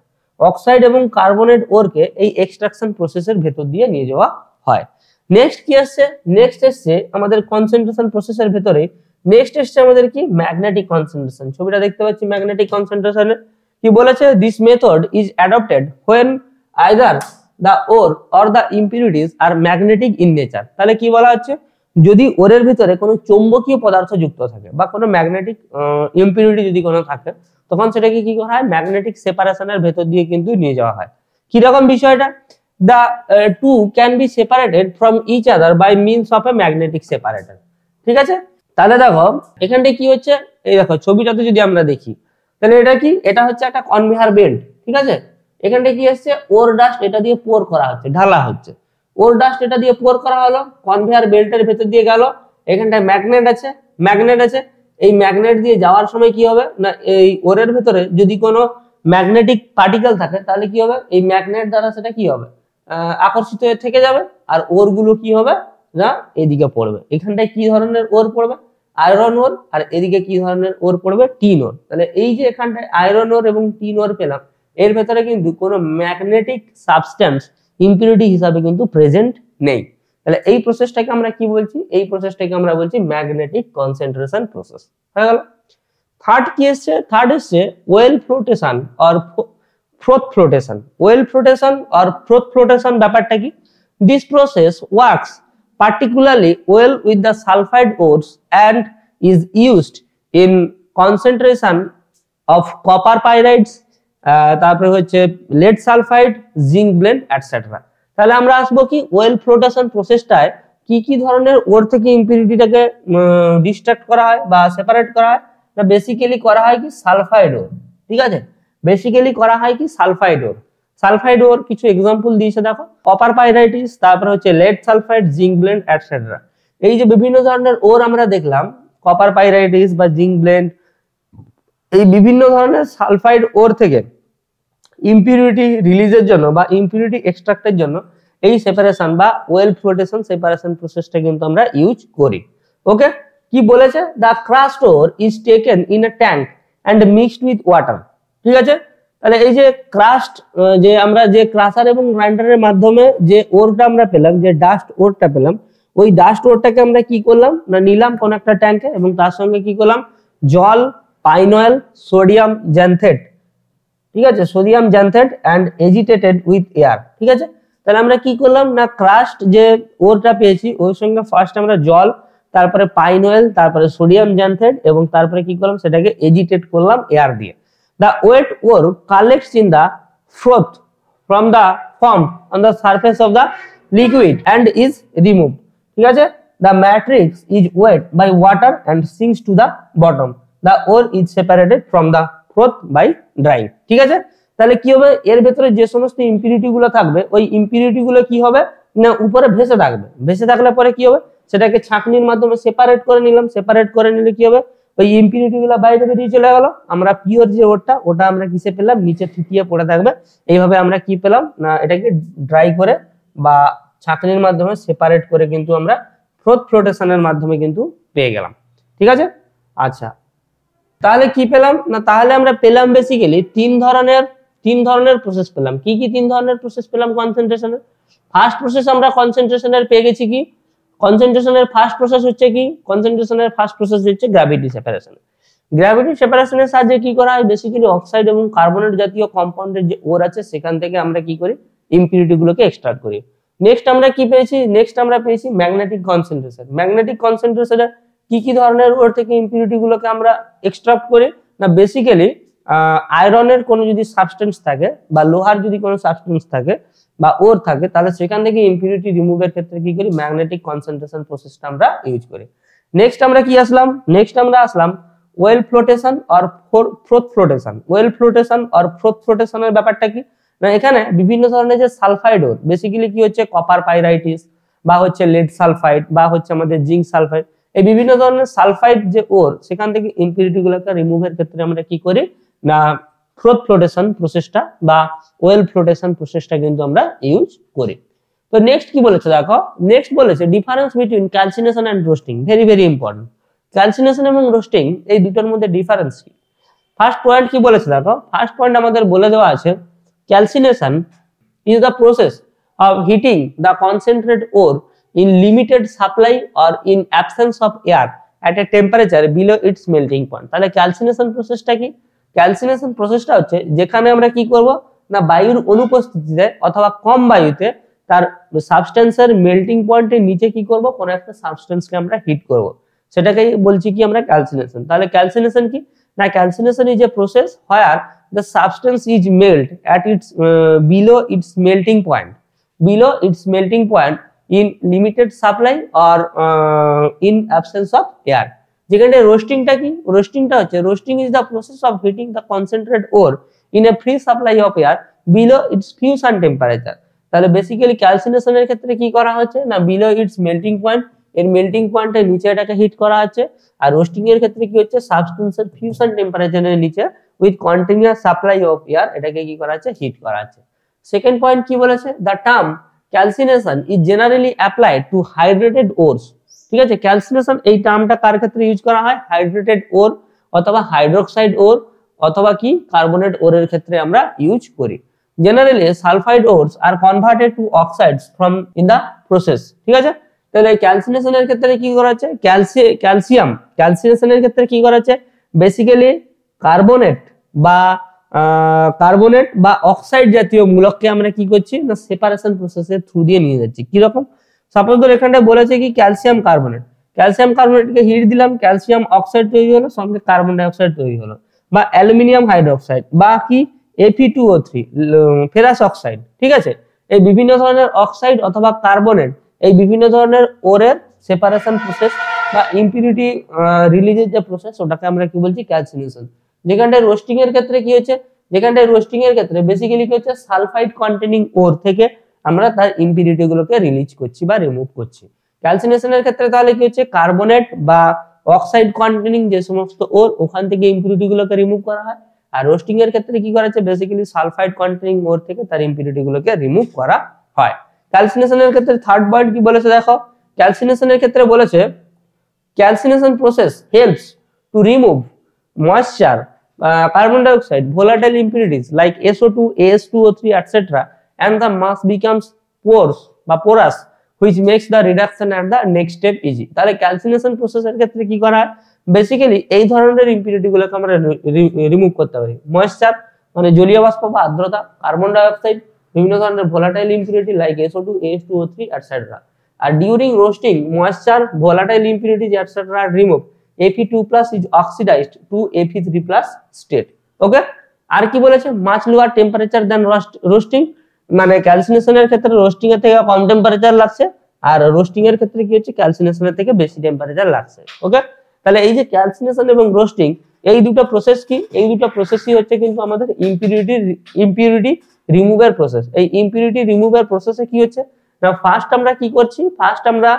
oxide এবং কার্বনেট ওরকে এই এক্সট্রাকশন প্রসেসের ভেতর দিয়ে নিয়ে যাওয়া হয়। নেক্সট কি আসছে, নেক্সট এসছে আমাদের কনসেন্ট্রেশন প্রসেসের ভেতরে, নেক্সট এসছে আমাদের কি ম্যাগনেটিক কনসেন্ট্রেশন। ছবিটা দেখতে পাচ্ছি ম্যাগনেটিক কনসেন্ট্রেশনে কি বলেছে, this method is adopted when either the ore or the impurities are magnetic in nature. তাহলে কি বলা হচ্ছে, যদি ওরের ভিতরে কোনো চৌম্বকীয় পদার্থ যুক্ত থাকে বা কোনো ম্যাগনেটিক ইম্পিউরিটি যদি কোনো থাকে, তখন সেটাকে কি করা হয়, ম্যাগনেটিক সেপারেশনের ভেতর দিয়ে কিন্তু নিয়ে যাওয়া হয়। কিরকম বিষয়টা, the two can be separated from each other by means of a magnetic separator। ঠিক আছে। তাহলে দেখো এখানটায় কি হচ্ছে, এই দেখো ছবিটাতে যদি আমরা দেখি, তাহলে এটা কি, এটা হচ্ছে একটা কনভেয়ার বেল্ট, ঠিক আছে। এখানটা কি আসছে, ওর ডাস্ট এটা দিয়ে পোর করা হচ্ছে, ঢালা হচ্ছে, ওর ডাস্ট এটা দিয়ে পোর করা হলো, কনভেয়ার বেল্টের ভেতর দিয়ে গেল, এখানটায় ম্যাগনেট আছে, ম্যাগনেট আছে, এই ম্যাগনেট দিয়ে যাওয়ার সময় কি হবে না, এই ওরের ভেতরে যদি কোনো ম্যাগনেটিক পার্টিকেল থাকে তাহলে কি হবে, এই ম্যাগনেট দ্বারা সেটা কি হবে, আকর্ষিত হয়ে থেকে যাবে, আর ওর গুলো কি হবে না এদিকে পড়বে। এখানটায় কি ধরনের ওর পড়বে, আয়রন ওর, আর এদিকে কি ধরনের ওর পড়বে, টিন ওর। তাহলে এই যে এখানটায় আয়রন ওর এবং টিন ওর পেলাম, এর ভেতরে কিন্তু কোনো ম্যাগনেটিক সাবস্টেন্স ইম্পিউরিটি হিসাবে কিন্তু প্রেজেন্ট নেই। তাহলে এই প্রসেসটাকে আমরা কি বলছি, এই প্রসেসটাকে আমরা বলছি ম্যাগনেটিক কনসেন্ট্রেশন প্রসেস। হয়ে গেল। থার্ড কি এসছে, থার্ড এসছে well flotation or froth flotation. Oil flotation or froth flotation ব্যাপারটা কি, this process works particularly well with the sulfide ores and is used in concentration of copper pyrites, তারপরে হচ্ছে lead sulfide, zinc blend etc. তাহলে আমরা আসবো কি, well flotation প্রসেসটায় কি কি ধরনের ওর থেকে ইম্পিউরিটিটাকে ডিস্ট্রাক্ট করা হয় বা সেপারেট করা হয়, না বেসিক্যালি করা হয় কি সালফাইড ওর, ঠিক আছে, বেসিক্যালি করা হয় কি সালফাইড ওর। সালফাইড ওর কিছু এক্সাম্পল দিয়েছে দেখো, কপার পাইরাইটিস, তারপরে হচ্ছে lead sulphide, zinc blende etcetera. এই যে বিভিন্ন ধরনের ওর আমরা দেখলাম, কপার পাইরাইটিস বা জিঙ্ক ব্লেন্ড, এই বিভিন্ন ধরনের সালফাইড ওর থেকে ইম্পিউরিটি রিলিজের জন্য বা ইম্পিউরিটি এক্সট্রাক্টের জন্য এই সেপারেশন বা ওয়েল ফ্লোটেশন সেপারেশন প্রসেসটা কিন্তু আমরা ইউজ করি। ওকে, কি বলেছে, the crust or is taken in a tank and mixed with water, ঠিক আছে। তাহলে এই যে ক্রাস্ট, যে আমরা যে ক্রাশার এবং গ্রাইন্ডারের মাধ্যমে যে ওরটা আমরা পেলাম, যে ডাস্ট ওরটা পেলাম, ওই ডাস্ট ওরটাকে আমরা কি করলাম না নিলাম কোন একটা ট্যাঙ্কে, এবং তার সঙ্গে কি করলাম, জল, পাইন অয়েল, সোডিয়াম জ্যানথেট, ঠিক আছে, sodium xanthate and agitated with air, ঠিক আছে। তাহলে আমরা কি করলাম না, ক্রাস্ট যে ওরটা পেয়েছি ওর সঙ্গে ফার্স্ট আমরা জল, তারপরে পাইন অয়েল, তারপরে সোডিয়াম জ্যানথেট, এবং তারপরে কি করলাম সেটাকে এজিটেট করলাম এয়ার দিয়ে। The wet ore collects in the froth from the formed on the surface of the liquid and is removed, ঠিক আছে। The matrix is wet by water and sinks to the bottom. The ore is separated from the froth by drying, ঠিক আছে। তাহলে কি হবে, এর ভেতরে যে সমস্ত ইম্পিউরিটি গুলো থাকবে ওই ইম্পিউরিটি গুলো কি হবে না উপরে ভেসে থাকবে, ভেসে থাকলে পরে কি হবে, সেটাকে ছাঁকনির মাধ্যমে সেপারেট করে নিলাম, সেপারেট করে নিলে কি হবে, ওই ইম্পিউরিটি গুলো বাইরে বেরিয়ে চলে গেল, আমরা পিওর যে ওটা আমরা কিসে পেলাম, নিচে থিতিয়ে পড়ে থাকবে। এইভাবে আমরা কি পেলাম না এটাকে ড্রাই করে বা ছাঁকনির মাধ্যমে সেপারেট করে কিন্তু আমরা ফ্রোথ ফ্লোটেশনের মাধ্যমে কিন্তু পেয়ে গেলাম, ঠিক আছে। আচ্ছা, তাহলে কি পেলাম না, তাহলে আমরা পেলাম বেসিক্যালি তিন ধরনের প্রসেস পেলাম। কি কি তিন ধরনের প্রসেস পেলাম কনসেন্ট্রেশনের? ফার্স্ট প্রসেস আমরা কনসেন্ট্রেশনের পেয়ে গেছি কি, কনসেন্ট্রেশনের ফার্স্ট প্রসেস হচ্ছে কি, কনসেন্ট্রেশনের ফার্স্ট প্রসেস হচ্ছে গ্র্যাভিটি সেপারেশন। গ্র্যাভিটি সেপারেশনের সাহায্যে কি করা হয়, বেসিক্যালি অক্সাইড এবং কার্বনেট জাতীয় কম্পাউন্ডের যে ওর আছে সেখান থেকে আমরা কি করি, ইম্পিউরিটি গুলোকে এক্সট্রাক্ট করি। নেক্সট আমরা কি পেয়েছি, নেক্সট আমরা পেয়েছি ম্যাগনেটিক কনসেন্ট্রেশন। ম্যাগনেটিক কনসেন্ট্রেশনে কি কি ধরনের ওর থেকে ইম্পিউরিটি গুলোকে আমরা এক্সট্রাক্ট করি না, বেসিক্যালি আয়রনের কোনো যদি সাবস্টেন্স থাকে বা লোহার যদি কোনো সাবস্টেন্স থাকে বা ওর থাকে, তাহলে সেখান থেকে ইম্পিউরিটি রিমুভের ক্ষেত্রে কি করি, ম্যাগনেটিক কনসেন্ট্রেশন প্রসেসটা আমরা ইউজ করি। নেক্সট আমরা কি আসলাম, নেক্সট আমরা আসলাম oil flotation or froth flotation. Oil flotation or froth ফ্লোটেশনের ব্যাপারটা কি না, এখানে বিভিন্ন ধরনের যে সালফাইড ওর, বেসিক্যালি কি হচ্ছে কপার পাইরাইটিস বা হচ্ছে লেড সালফাইড বা হচ্ছে আমাদের জিঙ্ক সালফাইড, এই বিভিন্ন ধরনের সালফাইড যে ওর, সেখান থেকে ইম্পিউরিটি গুলোকে রিমুভের ক্ষেত্রে আমরা কি করি না ফ্রোথ ফ্লোটেশন প্রসেসটা বা ওয়েল ফ্লোটেশন প্রসেসটা কিন্তু আমরা ইউজ করি। তো নেক্সট কি বলেছে দেখো, নেক্সট বলেছে difference between calcination and roasting, very very important. Calcination এবং রোস্টিং এই দুটোর মধ্যে ডিফারেন্স কি? ফার্স্ট পয়েন্ট কি বলেছে দেখো, ফার্স্ট পয়েন্ট আমাদের বলে দেওয়া আছে, calcination is the process of heating the concentrate ore in limited supply or in absence of air at a temperature below its melting point। তাহলে ক্যালসিনেশন প্রসেসটা কি? ক্যালসিনেশন প্রসেসটা হচ্ছে যেখানে আমরা কি করব না বায়ুর অনুপস্থিতিতে অথবা কম বায়ুতে তার সাবস্টেন্সের মেল্টিং পয়েন্টের নিচে কি করব, কোন একটা সাবস্টেন্সকে আমরা হিট করব, সেটাকেই বলছি কি আমরা ক্যালসিনেশন। তাহলে ক্যালসিনেশন কি না, calcination is a process where the substance is melt at its below its melting point, below its melting point in limited supply or in absence of air। যেখানে রোস্টিংটা কি, রোস্টিংটা হচ্ছে roasting is the process of heating the concentrate ore in a free supply of air below it's fusion temperature. তাহলে basically ক্যালসিনেশনের ক্ষেত্রে কি করা হচ্ছে না, below it's melting point, এর মেল্টিং পয়েন্টের নিচে এটাকে হিট করা হচ্ছে। আর রোস্টিং এর ক্ষেত্রে কি হচ্ছে, সাবস্টেন্সের ফিউশন টেম্পারেচারের নিচে with continuous supply of air এটাকে কি করা হচ্ছে, হিট করা হচ্ছে। সেকেন্ড পয়েন্ট কি বলেছে, the term calcination is generally applied to hydrated ores. ঠিক আছে, ক্যালসিনেশন এই টার্মটা কার ক্ষেত্রে ইউজ করা হয়, হাইড্রেটেড ওর অথবা হাইড্রোক্সাইড ওর অথবা কি কার্বনেট ওরের ক্ষেত্রে আমরা ইউজ করি। Generally sulphide ores are converted to oxides from in the process. ঠিক আছে, তাহলে ক্যালসিনেশনের ক্ষেত্রে কি করা হচ্ছে, ক্যালসিনেশনের ক্ষেত্রে কি করা হচ্ছে, বেসিক্যালি কার্বনেট বা অক্সাইড জাতীয় মূলককে আমরা কি করছি না, সেপারেশন প্রসেসের থ্রু দিয়ে নিয়ে যাচ্ছি। কি রকম, সাপোজ ধর এখানটা বলেছে কি ক্যালসিয়াম কার্বনেটকে হিট দিলাম, ক্যালসিয়াম অক্সাইড তৈরি হলো, সঙ্গে কার্বন ডাই অক্সাইড তৈরি হলো, বা অ্যালুমিনিয়াম হাইড্রোক্সাইড বা কি Fe2O3 ফেরাস অক্সাইড। ঠিক আছে, এই বিভিন্ন ধরনের অক্সাইড অথবা কার্বনেট এই বিভিন্ন ধরনের ওরের সেপারেশন প্রসেস বা ইম্পিউরিটি রিলিজের যে প্রসেস ওটাকে আমরা কি বলছি, ক্যালসিনেশন। যেখানটায় রোস্টিং এর ক্ষেত্রে কি হচ্ছে, বেসিক্যালি কি হচ্ছে, সালফাইড কন্টেনিং ওর থেকে আমরা তার ইম্পিউরিটি গুলোকে রিলিজ করছি বা রিমুভ করছি। ক্যালসিনেশনের ক্ষেত্রে তাহলে কি হচ্ছে, কার্বনেট বা অক্সাইড কন্টেনিং যে সমস্ত ওর ওখান থেকে ইম্পিউরিটি গুলোকে রিমুভ করা হয়। আর রোস্টিং এর ক্ষেত্রে কি করা হচ্ছে, বেসিক্যালি সালফাইড কন্টেনিং ওর থেকে তার ইম্পিউরিটি গুলোকে রিমুভ করা হয়। ক্যালসিনেশনের ক্ষেত্রে থার্ড পয়েন্ট কি বলেছে দেখো, ক্যালসিনেশনের ক্ষেত্রে বলেছে calcination process helps to remove moisture, carbon dioxide, volatile impurities like SO2, AS2O3, etc. and the mass becomes porous, which makes the reduction at the next step easy. তাহলে ক্যালসিনেশন প্রসেসের ক্ষেত্রে কি করা হয়, বেসিক্যালি এই ধরনের ইম্পিউরিটি গুলোকে আমরা রিমুভ করতে পারি। ময়েশ্চার মানে জলীয় বাষ্প বা আর্দ্রতা, কার্বন ডাই অক্সাইড, বিভিন্ন ধরনের volatile impurity like SO2, AS2O3, etc. আর during roasting moisture, volatile impurities etc. are removed. Fe2+ is oxidized to Fe3+ state. Okay, আর কি বলেছে, much lower temperature than roasting, মানে ক্যালসিনেশনের ক্ষেত্রে রোস্টিং এর থেকে কম টেম্পারেচার লাগছে, আর রোস্টিং এর ক্ষেত্রে কি হচ্ছে, ক্যালসিনেশনের থেকে বেশি টেম্পারেচার লাগছে। ওকে, তাহলে এই যে ক্যালসিনেশন এবং রোস্টিং এই দুটো প্রসেস কি, এই দুটো প্রসেসই হচ্ছে কিন্তু আমাদের ইম্পিউরিটি রিমুভের প্রসেস। এই ইম্পিউরিটি রিমুভের প্রসেসে কি হচ্ছে না, ফার্স্ট আমরা কি করছি, আমরা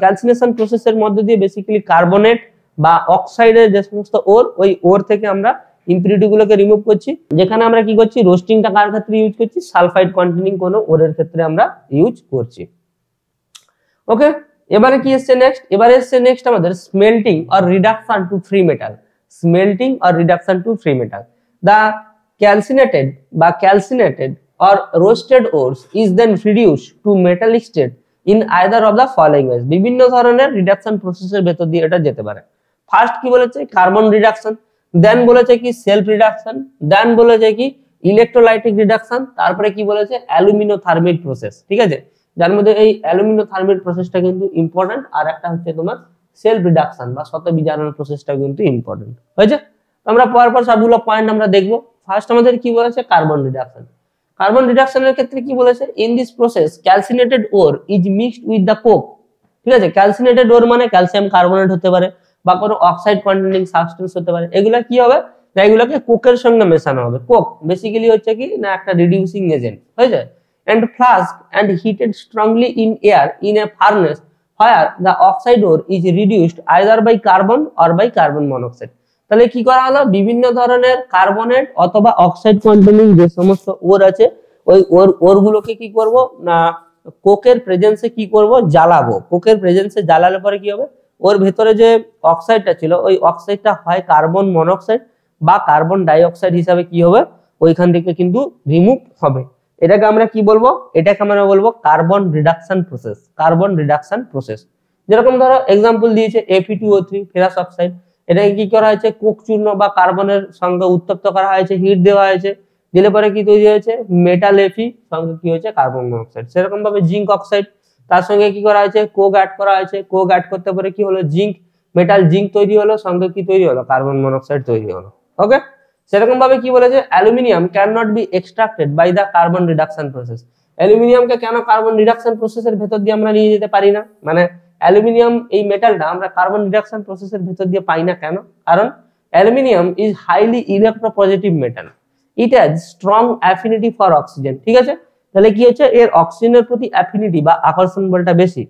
ক্যালসিনেশন প্রসেসের মধ্যে দিয়ে বেসিক্যালি কার্বনেট বা অক্সাইডের যে সমস্ত ওর, ওই ওর থেকে আমরা ইম্পিউরিটি গুলোকে রিমুভ করছি। যেখানে আমরা কি করছি, রোস্টিংটা কার ক্ষেত্রে ইউজ করছি, সালফাইড কন্টেনিং কোন ওরের ক্ষেত্রে আমরা ইউজ করছি। ওকে, এবারে কি এসছে নেক্সট, আমাদের smelting or reduction to free metal. The calcinated or roasted ores is then reduced to metallic state in either of the following ways. বিভিন্ন ধরনের রিডাকশন প্রসেসের ভেতর দিয়ে এটা যেতে পারে। ফার্স্ট কি বলেছে, কার্বন রিডাকশন, দেন বলেছে কি সেলফ রিডাকশন, দেন বলেছে কি ইলেকট্রোলাইটিক রিডাকশন, তারপরে কি বলেছে অ্যালুমিনোথার্মিক প্রসেস। ঠিক আছে, যার মধ্যে এই অ্যালুমিনোথার্মিক প্রসেসটা কিন্তু ইম্পর্টেন্ট, আর একটা হচ্ছে তোমার সেলফ রিডাকশন বা শত বিজারণ প্রসেসটা কিন্তু ইম্পর্টেন্ট হয়েছে। আমরা পরপর সবগুলো পয়েন্ট আমরা দেখবো। ফার্স্ট আমাদের কি বলেছে, কার্বন রিডাকশনের ক্ষেত্রে কি বলেছে, in this process calcinated ore is mixed with the coke. ঠিক আছে, ক্যালসিনেটেড ওর মানে ক্যালসিয়াম কার্বনেট হতে পারে বা কোনো অক্সাইড কন্টেনিং সাবস্টেন্স হতে পারে। এগুলা কি হবে না, এগুলোকে কোকের সঙ্গে মেশানো হবে। কোক বেসিক্যালি হচ্ছে কি না, একটা রিডিউসিং এজেন্ট হয়ে যায়, and flasked and heated strongly in air in a furnace where the oxide ore is reduced either by carbon or by carbon monoxide. তাহলে কি করা হলো, বিভিন্ন ধরনের কার্বনেট অথবা অক্সাইড কন্টেনিং যে সমস্ত ওর আছে, ওই ওরগুলোকে কি করব না, কোকের প্রেজেন্সে কি করব, জ্বালাবো। কোকের প্রেজেন্সে জ্বালালে পরে কি হবে, ওর ভেতরে যে অক্সাইডটা ছিল ওই অক্সাইডটা হয় কার্বন মনোক্সাইড বা কার্বন ডাই অক্সাইড হিসাবে কি হবে, ওইখান থেকে কিন্তু রিমুভ হবে। এটাকে আমরা কি বলবো, এটাকে আমরা বলবো কার্বন রিডাকশন প্রসেস। যেরকম ধরো এক্সাম্পল দিয়েছে Fe2O3 ফেরাস অক্সাইড, এটাকে কি করা হয়েছে, কোক চূর্ণ বা কার্বনের সঙ্গে উত্তপ্ত করা হয়েছে, হিট দেওয়া হয়েছে, দিলে পরে কি তৈরি হয়েছে, মেটাল Fe সঙ্গে কি হয়েছে, কার্বন মনোক্সাইড। সেরকম ভাবে জিঙ্ক অক্সাইড, তার সঙ্গে কি করা হয়েছে, কোক অ্যাড করা হয়েছে, কোক অ্যাড করতে পারে কি হলো, মেটাল জিঙ্ক তৈরি হলো, সঙ্গে কি তৈরি হলো, কার্বন মনোক্সাইড তৈরি হলো। ওকে, সেরকম ভাবে কি বলেছে, aluminium can not be extracted by the carbon reduction process. অ্যালুমিনিয়ামকে কেন কার্বন রিডাকশন প্রসেসের ভেতর দিয়ে আমরা নিয়ে যেতে পারি না, মানে অ্যালুমিনিয়াম এই মেটালটা আমরা কার্বন রিডাকশন প্রসেসের ভিতর দিয়ে পাই না কেন? কারণ aluminium is highly electropositive metal, it has strong affinity for oxygen. ঠিক আছে, তাহলে কি হচ্ছে, এর অক্সিজেনের প্রতি অ্যাফিনিটি বা আকর্ষণ বলটা বেশি।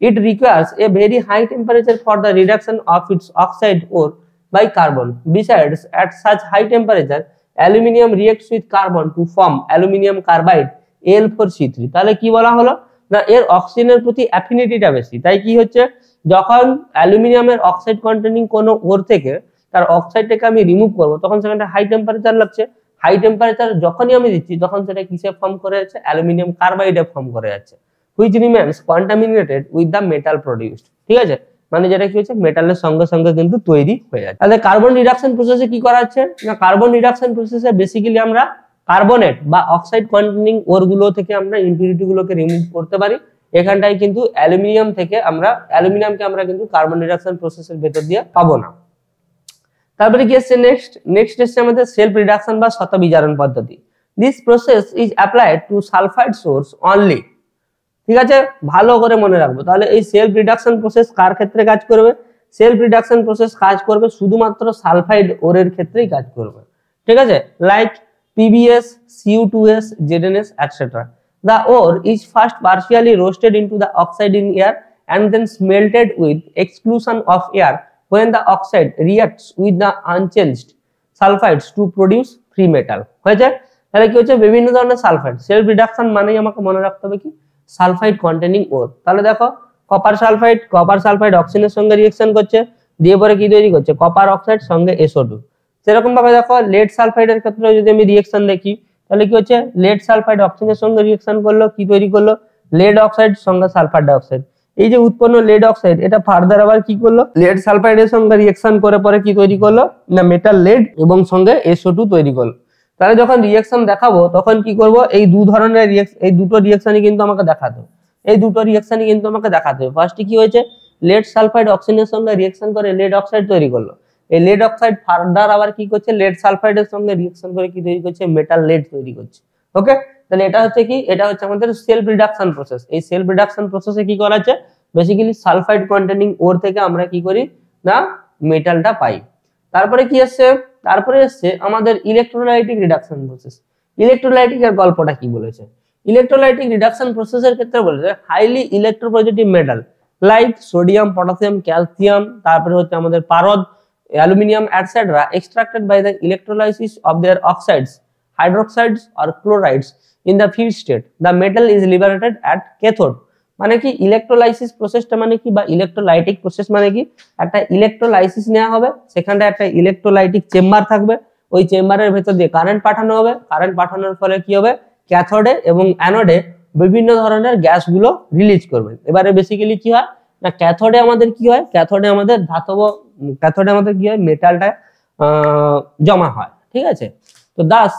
It requires a very high temperature for the reduction of its oxide ore by carbon. Besides, at such high temperature, aluminium reacts with carbon to form aluminium carbide Al4C3. তাহলে কি বলা হলো না, এর অক্সিজেনের প্রতি অ্যাফিনিটিটা বেশি। তাই কি হচ্ছে, যখন অ্যালুমিনিয়ামের অক্সাইড কন্টেনিং কোনো ওর থেকে তার অক্সাইডটাকে আমি রিমুভ করবো, তখন সেখানে হাই টেম্পারেচার লাগছে। হাই টেম্পারেচার যখনই আমি দিচ্ছি তখন সেটা কিসে ফর্ম করে যাচ্ছে, অ্যালুমিনিয়াম কার্বাইডে ফর্ম করে যাচ্ছে, which remains contaminated with the metal produced। ঠিক আছে, মানে যেটা কি হচ্ছে, মেটালের সঙ্গে সঙ্গে কিন্তু তৈরি হয়ে যাচ্ছে। তাহলে কার্বন রিডাকশন প্রসেসে কি করা হচ্ছে না, কার্বন রিডাকশন প্রসেসে বেসিক্যালি আমরা কার্বনেট বা অক্সাইড কন্টেনিং ওর গুলো থেকে আমরা ইম্পিউরিটি গুলোকে রিমুভ করতে পারি। এখানটায় কিন্তু অ্যালুমিনিয়ামকে আমরা কিন্তু কার্বন রিডাকশন প্রসেসের ভেতর দিয়ে পাবো না। তারপরে কি আসছে নেক্সট এসছে আমাদের সেলফ রিডাকশন বা শতবিজারণ পদ্ধতি। This process is applied to sulphide source only. ঠিক আছে, ভালো করে মনে রাখবো। তাহলে এই সেলফ রিডাকশন প্রসেস কার ক্ষেত্রে কাজ করবে? সেলফ রিডাকশন প্রসেস কাজ করবে শুধুমাত্র সালফাইড ওরের ক্ষেত্রেই কাজ করবে। ঠিক আছে, like PbS, Cu2s, ZnS, etc. The ore is first partially roasted into the oxide in air and then smelted with exclusion of air when the oxide reacts with the unchanged sulfides to produce free metal। হয়েছে? তাহলে কি হচ্ছে, বিভিন্ন ধরনের sulphide. Self reduction মানেই আমাকে মনে রাখতে হবে কি, সালফাইড কন্টেনিং ওর। তাহলে দেখো কপার সালফাইড অক্সিজেনের সঙ্গে রিঅ্যাকশন করছে, দিয়ে পরে কি তৈরি করছে, কপার অক্সাইড সঙ্গে SO2। সেরকম ভাবে দেখো লেড সালফাইডের ক্ষেত্রে যদি আমি রিঅ্যাকশন দেখি, তাহলে কি হচ্ছে, লেড সালফাইড অক্সিজেনের সঙ্গে রিঅ্যাকশন করলো, কি তৈরি করলো, লেড অক্সাইড সঙ্গে সালফার ডাইঅক্সাইড। এই যে উৎপন্ন লেড অক্সাইড, এটা ফার্দার আবার কি করলো, লেড সালফাইডের সঙ্গে রিঅ্যাকশন করে পরে কি তৈরি করলো না, মেটাল লেড এবং সঙ্গে SO2 তৈরি করলো। তাহলে যখন রিঅ্যাকশন দেখাবো তখন কি করব, এই দুটো রিঅ্যাকশনই কিন্তু আমাকে দেখাতে হবে। ফার্স্টে কি হয়েছে, লেড সালফাইড অক্সিজেনের সঙ্গে রিঅ্যাকশন করে লেড অক্সাইড তৈরি করলো। এই লেড অক্সাইড ফার্দার আবার কি করছে, লেড সালফাইডের সঙ্গে রিঅ্যাকশন করে কি তৈরি করছে, মেটাল লেড তৈরি করছে। ওকে, তাহলে এটা হচ্ছে আমাদের সেলফ রিডাকশন প্রসেস। এই সেলফ রিডাকশন প্রসেসে কি করা হচ্ছে, বেসিক্যালি সালফাইড কন্টেনিং ওর থেকে আমরা কি করি না, মেটালটা পাই। তারপরে এসছে আমাদের ইলেকট্রোলাইটিক রিডাকশন প্রসেস। ইলেকট্রোলাইটিকের গল্পটা কি বলেছে, ইলেকট্রোলাইটিক রিডাকশন প্রসেসের ক্ষেত্রে বলেছে highly electropositive metal like sodium, potassium, calcium, তারপরে হচ্ছে আমাদের পারদ, aluminium, etcetera extracted by the electrolysis of their oxides, hydroxides or chlorides in the feed state. The metal is liberated at cathode। মানে কি electrolysis প্রসেসটা মানে কি, বা ইলেকট্রোলাইটিক প্রসেস মানে কি, একটা ইলেকট্রোলাইসিস নেওয়া হবে, সেখানটা একটা ইলেকট্রোলাইটিক চেম্বার থাকবে, ওই চেম্বারের ভেতর দিয়ে কারেন্ট পাঠানো হবে, কারেন্ট পাঠানোর ফলে কি হবে, ক্যাথোডে এবং অ্যানোডে বিভিন্ন ধরনের গ্যাসগুলো রিলিজ করবে। এবারে বেসিক্যালি কি হয় না, ক্যাথোডে আমাদের কি হয়, ক্যাথোডে আমাদের কি হয়, মেটালটা জমা হয়। ঠিক আছে, তো Das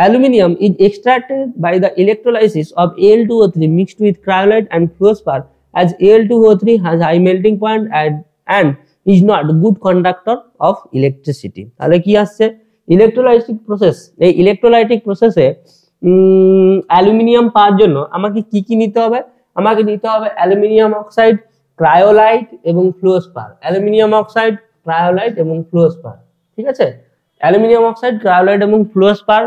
aluminium is extracted by the electrolysis of Al2O3 mixed with cryolite and fluorspar, as Al2O3 has high melting point and is not good conductor of electricity। তাহলে কি আসছে, ইলেকট্রোলাইটিক প্রসেস। এই ইলেকট্রোলাইটিক প্রসেসে অ্যালুমিনিয়াম পাওয়ার জন্য আমাকে কি নিতে হবে, আমাকে নিতে হবে অ্যালুমিনিয়াম অক্সাইড, ক্রায়োলাইট এবং ফ্লুওস্পার। অ্যালুমিনিয়াম অক্সাইড, ক্রায়োলাইট এবং ফ্লুওস্পার। ঠিক আছে, অ্যালুমিনিয়াম অক্সাইড, ক্রায়োলাইট এবং ফ্লুওস্পার,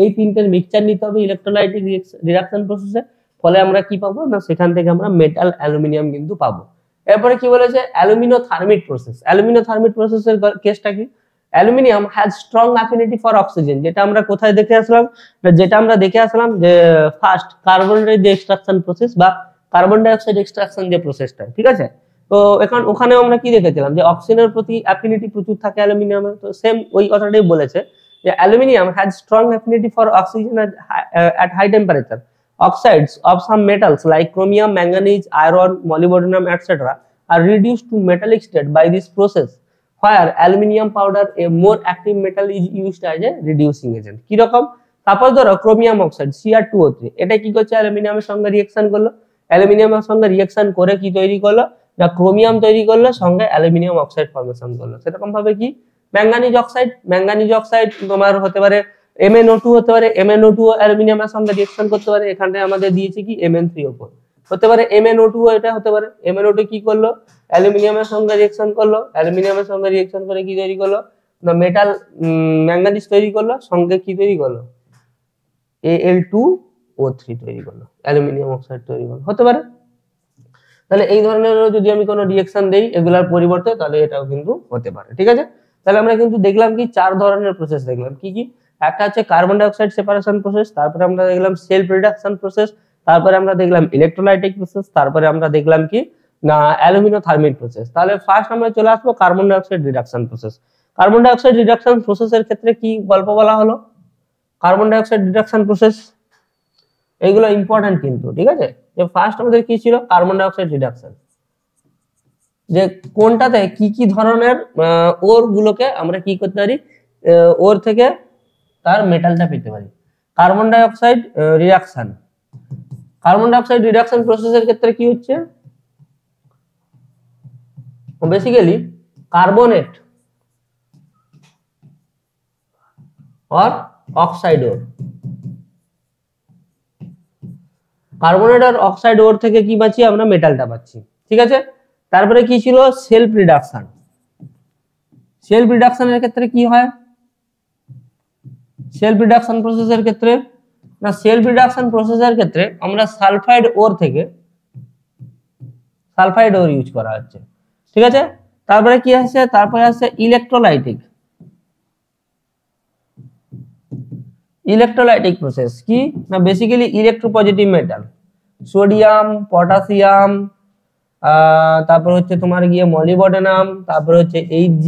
এই তিনটের মিক্সচার নিতে হবে ইলেকট্রোলাইটিক রিডাকশন প্রসেসে। ফলে আমরা কি পাবো না, সেখান থেকে আমরা মেটাল অ্যালুমিনিয়াম কিন্তু পাবো। এরপরে কি বলেছে, অ্যালুমিনোথার্মিক প্রসেস। অ্যালুমিনোথার্মিক প্রসেসের কেসটা কি, aluminium has strong affinity for oxygen. যেটা আমরা কোথায় দেখে আসলাম, যে ফার্স্ট কার্বনের যে এক্সট্রাকশন প্রসেস বা কার্বন ডাইঅক্সাইড এক্সট্রাকশন যে প্রসেসটা। ঠিক আছে, তো এখন ওখানে আমরা কি দেখেছিলাম, যে অক্সিজেনের প্রতি অ্যাফিনিটি প্রচুর থাকে অ্যালুমিনিয়ামের। তো সেম ওই কথাটাই বলেছে, যে aluminium has strong affinity for oxygen at high temperature. Oxides of some metals like chromium, manganese, iron, molybdenum, etc. are reduced to metallic state by this process, where aluminium powder, a more active metal, is used as a reducing agent। কি রকম, suppose ধরো chromium oxide Cr2O3, এটা কি করছে, অ্যালুমিনিয়ামের সঙ্গে reaction করলো, অ্যালুমিনিয়ামের সঙ্গে রিঅ্যাকশন করে কি তৈরি করলো না, ক্রোমিয়াম তৈরি করলো, সঙ্গে অ্যালুমিনিয়াম অক্সাইড ফর্মেশন করলো। সেরকম ভাবে কি ম্যাঙ্গানিজ অক্সাইড তোমার হতে পারে MnO2 হতে পারে, MnO2 অ্যালুমিনিয়ামের সঙ্গে রিঅ্যাকশন করতে পারে। এখানটায় আমাদের দিয়েছে কি MN3O4। হতে পারে MnO2, এটা হতে পারে MnO2 কি করলো, অ্যালুমিনিয়ামের সঙ্গে রিঅ্যাকশন করলো, অ্যালুমিনিয়ামের সঙ্গে রিঅ্যাকশন করে কি তৈরি করলো না মেটাল ম্যাঙ্গানিজ তৈরি করলো, সঙ্গে কি তৈরি করলো Al2O3 তৈরি করলো, অ্যালুমিনিয়াম অক্সাইড তৈরি করলো, হতে পারে। তাহলে এই ধরনের যদি আমি কোনো রিঅ্যাকশন দেই এগুলার পরিবর্তে, তাহলে এটাও কিন্তু হতে পারে। ঠিক আছে, তাহলে আমরা কিন্তু দেখলাম কি 4 ধরনের প্রসেস দেখলাম। কি কি? একটা হচ্ছে carbon die oxide separation process, তারপরে আমরা দেখলাম সেলফ রিডাকশন প্রসেস, তারপরে আমরা দেখলাম ইলেকট্রোলাইটিক প্রসেস, তারপরে আমরা দেখলাম কি না অ্যালুমিনোথার্মিক প্রসেস। তাহলে ফার্স্ট আমরা চলে আসবো carbon die oxide reduction process. Carbon die oxide reduction প্রসেসের ক্ষেত্রে কি গল্প বলা হলো, carbon die oxide reduction process এইগুলো ইম্পর্টেন্ট কিন্তু। ঠিক আছে, যে ফার্স্ট আমাদের কি ছিল কার্বন ডাই অক্সাইড রিডাকশন, যে কোনটাতে কি কি ধরনের ওর গুলোকে আমরা কি করতে পারি, ওর থেকে তার মেটালটা পেতে পারি। Carbon die oxide reduction, carbon die oxide reduction প্রসেসের ক্ষেত্রে কি হচ্ছে, বেসিক্যালি কার্বনেট और অক্সাইড ওর, কার্বনেট আর অক্সাইড ওর থেকে কি পাচ্ছি আমরা মেটালটা পাচ্ছি। ঠিক আছে, তারপরে কি ছিল সেলফ রিডাকশন। সেলফ রিডাকশনের ক্ষেত্রে কি হয়, সেলফ রিডাকশন প্রসেসের ক্ষেত্রে না সেলফ রিডাকশন প্রসেসের ক্ষেত্রে আমরা সালফাইড ওর থেকে সালফাইড ওর ইউজ করা হচ্ছে। ঠিক আছে, তারপরে কি আসছে, তারপরে আসছে ইলেকট্রোলাইটিক। ইলেকট্রোলাইটিক প্রসেস কি না basically electropositive metal, sodium, potassium, তারপর হচ্ছে তোমার গিয়ে মলিবডেনাম, তারপর হচ্ছে Hg,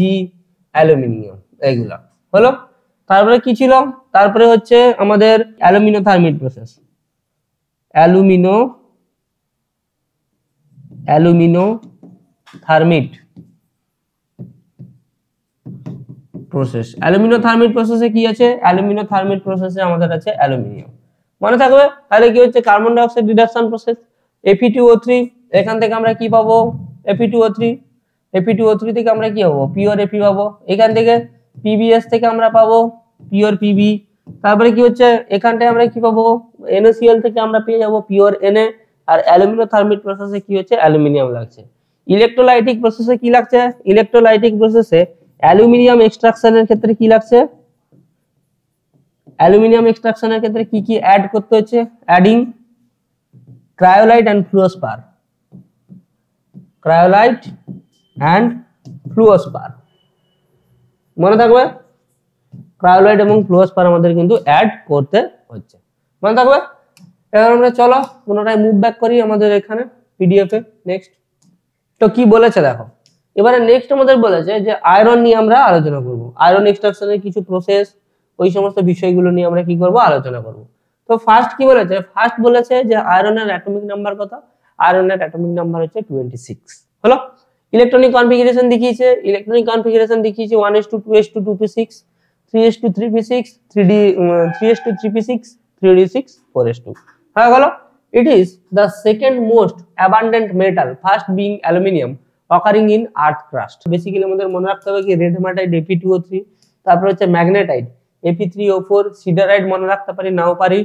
অ্যালুমিনিয়াম, এইগুলা হলো। তারপরে কি ছিল, তারপরে হচ্ছে আমাদের অ্যালুমিনোথার্মিক প্রসেস, অ্যালুমিনোথার্মিক প্রসেস। অ্যালুমিনোথার্মিক প্রসেসে কি আছে, অ্যালুমিনোথার্মিক প্রসেসে আমাদের আছে অ্যালুমিনিয়াম, মনে থাকবে। তাহলে কি হচ্ছে carbon die oxide reduction process, Fe2O3, এখান থেকে আমরা কি পাবো Fe2O3, Fe2O3 থেকে আমরা কি পাবো পিওর Fe পাবো, এখান থেকে PbS থেকে আমরা পাবো পিওর Pb, তারপরে কি হচ্ছে এখানটায় আমরা কি পাবো NaCl থেকে আমরা পেয়ে যাবো পিওর Na, আর অ্যালুমিনোথার্মিক প্রসেসে কি হচ্ছে অ্যালুমিনিয়াম লাগছে। ইলেকট্রোলাইটিক প্রসেসে কি লাগছে, ইলেকট্রোলাইটিক প্রসেসে অ্যালুমিনিয়াম এক্সট্রাকশনের ক্ষেত্রে কি লাগছে, অ্যালুমিনিয়াম এক্সট্রাকশনের ক্ষেত্রে কি কি অ্যাড করতে হচ্ছে, adding cryolite and fluorspar, cryolite and fluorspar, মনে থাকবে ক্রায়োলাইট এবং ফ্লুওস্পার আমাদের কিন্তু অ্যাড করতে হচ্ছে, মনে থাকবে। এবার আমরা চলো পুনরায় মুভ ব্যাক করি আমাদের এখানে পিডিএফ এ। নেক্সট তো কি বলেছে দেখো, এবারে নেক্সট আমাদের বলেছে যে আয়রন নিয়ে আমরা আলোচনা করব, আয়রন এক্সট্রাকশনের কিছু প্রসেস, ওই সমস্ত বিষয়গুলো নিয়ে আমরা কি করব আলোচনা করব। তো ফার্স্ট কি বলেছে, ফার্স্ট বলেছে যে আয়রনের অ্যাটমিক নাম্বার কত, আয়রনের অ্যাটমিক নাম্বার হচ্ছে 26 হলো। ইলেকট্রনিক কনফিগারেশন দেখিয়েছে, ইলেকট্রনিক কনফিগারেশন দেখিয়েছে 1:2:2:2 2p6 3:3p6 3d 3:3p6 3d6 4:2 হয়ে গেল। It is the second most abundant metal, first being aluminium, occurring in earth crust. Basically আমাদের মনে রাখতে হবে কি রেড হেমাটাইট Fe2O3, তারপর হচ্ছে ম্যাগনেটাইট Fe3O4, সিডারাইট মনে রাখতে পারি নাও পারি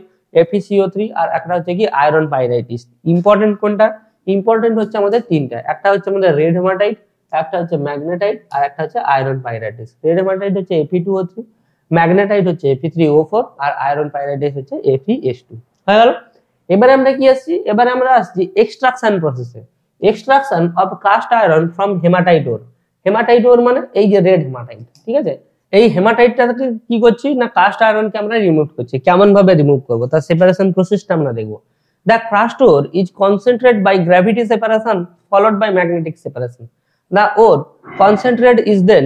FeCO3, আর একটা হচ্ছে কি আয়রন পাইরাইটিস। ইম্পর্টেন্ট কোনটা, ইম্পর্টেন্ট হচ্ছে আমাদের তিনটা, একটা হচ্ছে আমাদের রেড হেমাটাইট, একটা হচ্ছে ম্যাগনেটাইট, আর একটা হচ্ছে আয়রন পাইরাইটিস। রেড হেমাটাইট হচ্ছে Fe2O3, ম্যাগনেটাইট হচ্ছে Fe3O4, আর আয়রন পাইরাইটিস হচ্ছে FeS2 হয়ে গেল। এবারে আমরা কি আসছি, এবারে আমরা আসছি এক্সট্রাকশন প্রসেসে, extraction of cast iron from hematite ore. Hematite ore মানে এই যে রেড হেমাটাইট, ঠিক আছে, এই হেমাটাইটটাকে কি করছি না কাস্ট আয়রনকে আমরা রিমুভ করছি। কেমন ভাবে রিমুভ করব তার সেপারেশন প্রসেসটা আমরা দেখব। The crushed ore is concentrated by gravity separation followed by magnetic separation. The ore concentrate is then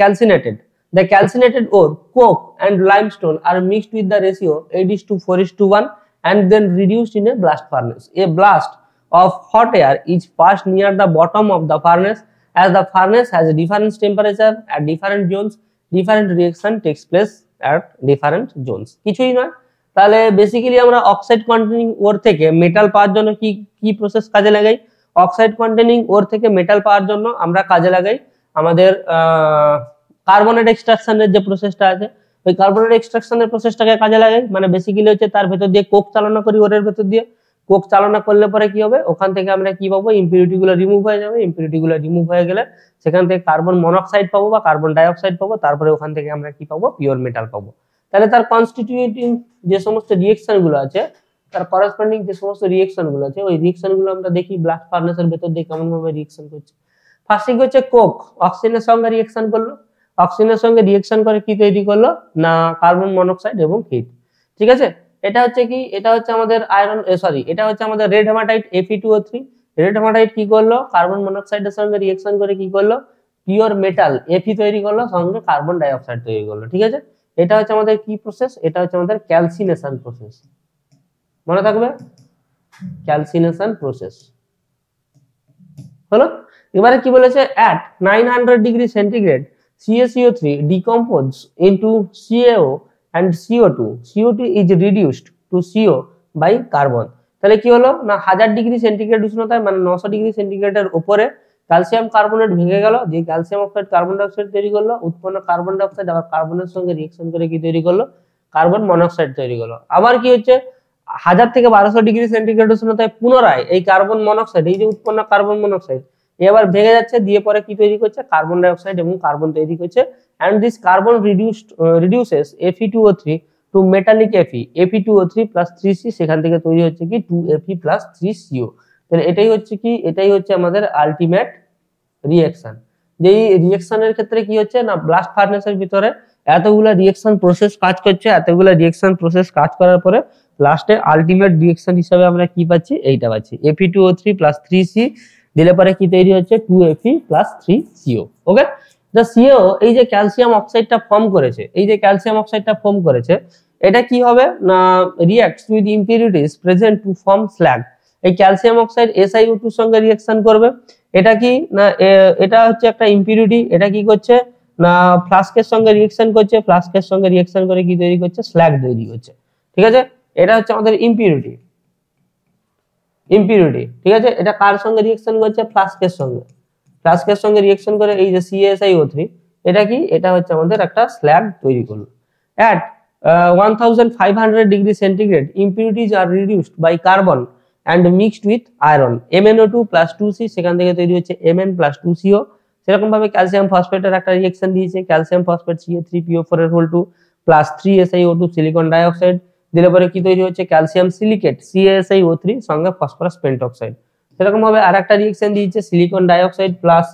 calcinated. The calcinated ore, coke and limestone are mixed with the ratio 8:4:1 and then reduced in a blast furnace. A blast of hot air is passed near the bottom of the furnace. As the furnace has a different temperature at different zones, different reaction takes place at different zones. কিছুই নয়, তাহলে basically আমরা oxide containing ওর থেকে metal পাওয়ার জন্য কি কি process কাজে লাগাই, অক্সাইড কন্টেনিং ওর থেকে মেটাল পাওয়ার জন্য আমরা কাজে লাগাই আমাদের কার্বনেট এক্সট্রাকশনের যে প্রসেসটা আছে, ওই কার্বনেট এক্সট্রাকশনের প্রসেসটাকে কাজে লাগাই। মানে বেসিক্যালি হচ্ছে তার ভেতর দিয়ে কোক চালনা করি ওরের ভেতর দিয়ে, কোক চালনা করলে পরে কি হবে, ওখান থেকে আমরা কি পাবো, ইম্পিউরিটি গুলো রিমুভ হয়ে যাবে। ইম্পিউরিটি গুলো রিমুভ হয়ে গেলে সেখান থেকে কার্বন মনোক্সাইড পাবো বা কার্বন ডাইঅক্সাইড পাবো, তারপরে ওখান থেকে আমরা কি পাবো, পিওর মেটাল পাবো। তাহলে তার কনস্টিটিউটিং যে সমস্ত রিয়েকশন গুলো আছে, তার করেসপন্ডিং যে সমস্ত রিয়েকশন গুলো আছে, ওই রিয়েকশন গুলো আমরা দেখি ব্লাস্ট ফার্নেসের ভেতর দিয়ে কেমন ভাবে রিয়েকশন করছে। ফার্স্ট কি হচ্ছে, কোক অক্সিজেনের সঙ্গে রিয়েকশন করলো, অক্সিজেনের সঙ্গে রিয়েকশন করে কি তৈরি করলো না, কার্বন মনোক্সাইড এবং হিট। ঠিক আছে, এটা হচ্ছে কি, এটা হচ্ছে আমাদের আয়রন, সরি এটা হচ্ছে আমাদের red hematite Fe2O3। Red hematite কি করলো, কার্বন মনোক্সাইডের সঙ্গে রিয়েকশন করে কি করলো, পিওর মেটাল Fe তৈরি করলো, সঙ্গে কার্বন ডাইঅক্সাইড তৈরি করলো। ঠিক আছে, এটা হচ্ছে আমাদের কি প্রসেস, এটা হচ্ছে আমাদের ক্যালসিনেশন প্রসেস, মনে থাকবে, ক্যালসিনেশন প্রসেস হলো। এবারে কি বলেছে, at 900 degree centigrade CaCO3 decompose into CaO and CO2. CO2 is reduced to CO by carbon. তাহলে কি হলো না, 1000 ডিগ্রি সেন্টিগ্রেড উষ্ণতায় মানে 900 ডিগ্রি সেন্টিগ্রেডের উপরে ক্যালসিয়াম কার্বনেট ভেঙে গেল, যে ক্যালসিয়াম অক্সাইড কার্বন ডাইঅক্সাইড তৈরি করলো, উৎপন্ন কার্বন ডাইঅক্সাইড আবার কার্বনের সঙ্গে রিঅ্যাকশন করে কি তৈরি করলো, কার্বন মনোক্সাইড তৈরি করলো। আবার কি হচ্ছে, 1000 থেকে 1200 ডিগ্রি সেন্টিগ্রেড উষ্ণতায় পুনরায় এই কার্বন মনোক্সাইড, এই যে উৎপন্ন কার্বন মনোক্সাইড এবার ভেঙে যাচ্ছে, দিয়ে পরে কি তৈরি করছে, কার্বন ডাইঅক্সাইড এবং কার্বন তৈরি করছে। and this carbon reduces Fe2O3 to metallic Fe, Fe2O3 plus 3C, সেখান থেকে তৈরি হচ্ছে কি 2Fe plus 3CO। তাহলে এটাই হচ্ছে কি, এটাই হচ্ছে আমাদের আলটিমেট রিঅ্যাকশন। যেই রিঅ্যাকশনের ক্ষেত্রে কি হচ্ছে না, ব্লাস্ট ফার্নেসের ভিতরে এতগুলা রিঅ্যাকশন প্রসেস কাজ করছে, এতগুলা রিঅ্যাকশন প্রসেস কাজ করার পরে লাস্টে আলটিমেট রিঅ্যাকশন হিসেবে আমরা কি পাচ্ছি, এইটা পাচ্ছি, Fe2O3 plus 3C দিলে পরে কি তৈরি হচ্ছে, 2Fe plus 3CO। Okay, the CO এই যে ক্যালসিয়াম অক্সাইডটা ফর্ম করেছে, এই যে ক্যালসিয়াম অক্সাইডটা ফর্ম করেছে, এটা কি হবে না, reacts with impurities present to form slag. এই ক্যালসিয়াম অক্সাইড SiO2 এর সঙ্গে রিঅ্যাকশন করবে, এটা কি না, এটা হচ্ছে একটা ইম্পিউরিটি, এটা কি করছে না, ফ্লাস্কের সঙ্গে রিঅ্যাকশন করছে, ফ্লাস্কের সঙ্গে রিঅ্যাকশন করে কি তৈরি করছে, স্ল্যাগ তৈরি করছে। ঠিক আছে, এটা হচ্ছে আমাদের ইম্পিউরিটি, ইম্পিউরিটি। ঠিক আছে, এটা কার সঙ্গে রিঅ্যাকশন করছে, ফ্লাস্কের সঙ্গে, ফ্লাস্কের সঙ্গে রিঅ্যাকশন করে এই যে CaSiO3, এটা কি, এটা হচ্ছে আমাদের একটা স্ল্যাগ তৈরি করলো। at 1500 degree centigrade impurities are reduced by carbon and mixed with iron, MnO2 plus 2C, সেখান থেকে তৈরি হচ্ছে Mn plus 2CO। সেরকম ভাবে ক্যালসিয়াম ফসফেটের একটা রিঅ্যাকশন দিয়েছে, ক্যালসিয়াম ফসফেট Ca3PO4 এর whole 2 plus 3SiO2 silicon dioxide দিলে পরে কি তৈরি হচ্ছে, ক্যালসিয়াম সিলিকেট CaSiO3 সঙ্গে ফসফরাস পেন্টঅক্সাইড। সেরকম ভাবে আরেকটা রিঅ্যাকশন দিয়েছে, silicon dioxide plus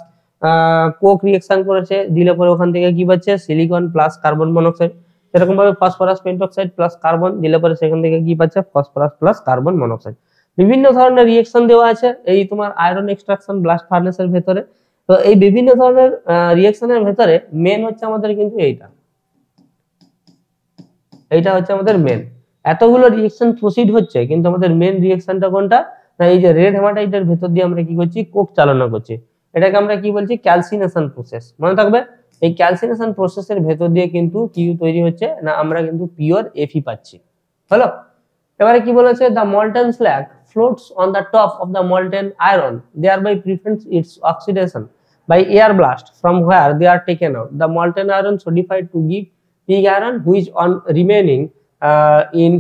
coke reaction করেছে, দিলে পরে ওখান থেকে কি পাচ্ছে, সিলিকন প্লাস কার্বন মনোক্সাইড। সেরকম ভাবে ফসফরাস পেন্টঅক্সাইড প্লাস কার্বন দিলে পরে সেখান থেকে কি পাচ্ছে, ফসফরাস প্লাস কার্বন মনোক্সাইড। বিভিন্ন ধরনের রিঅ্যাকশন দেওয়া আছে এই তোমার আয়রন এক্সট্রাকশন ব্লাস্ট ফার্নেসের ভেতরে। তো এই বিভিন্ন ধরনের রিঅ্যাকশনের ভেতরে মেন হচ্ছে আমাদের কিন্তু এইটা, এইটা হচ্ছে আমাদের মেন। এতগুলো রিঅ্যাকশন প্রসিড হচ্ছে, কিন্তু আমাদের মেন রিঅ্যাকশনটা কোনটা না, এই যে রেড হেমাটাইটের ভেতর দিয়ে আমরা কি করছি, কোক চালনা করছি, এটাকে আমরা কি বলছি, ক্যালসিনেশন প্রসেস। মনে থাকবে, এই ক্যালসিনেশন প্রসেসের ভেতর দিয়ে কিন্তু কি তৈরি হচ্ছে না, আমরা কিন্তু পিওর Fe পাচ্ছি। হলো, এবারে কি বলেছে, the molten slag floats on the top of the molten iron, thereby prevents its oxidation by air blast from where they are taken out. The molten iron solidified to give pig iron, which on remaining in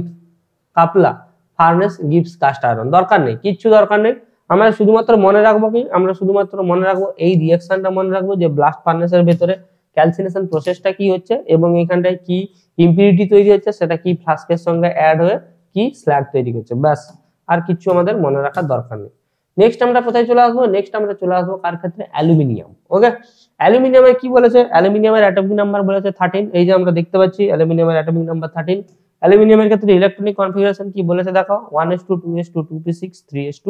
cupola furnace gives cast iron। দরকার নেই, কিচ্ছু দরকার নেই, আমরা শুধুমাত্র মনে রাখবো কি, আমরা শুধুমাত্র মনে রাখবো এই রিঅ্যাকশনটা মনে রাখবো যে ব্লাস্ট ফার্নেসের ভেতরে ক্যালসিনেশন প্রসেসটা কি হচ্ছে এবং এখানটায় কি ইম্পিউরিটি তৈরি হচ্ছে, সেটা কি ফ্লাস্কের সঙ্গে অ্যাড হয়ে কি স্ল্যাগ তৈরি করছে, ব্যাস, আর কিছু আমাদের মনে রাখার দরকার নেই। নেক্সট আমরা কোথায় চলে আসবো, নেক্সট আমরা চলে আসবো কার ক্ষেত্রে, অ্যালুমিনিয়াম। ওকে, অ্যালুমিনিয়ামে কি বলেছে, অ্যালুমিনিয়ামের অ্যাটমিক নাম্বার বলেছে 13, এই যে আমরা দেখতে পাচ্ছি অ্যালুমিনিয়ামের অ্যাটমিক নাম্বার 13। অ্যালুমিনিয়ামের ক্ষেত্রে ইলেকট্রনিক কনফিগারেশন কি বলেছে দেখো, 1s2 2s2 2p6 3s2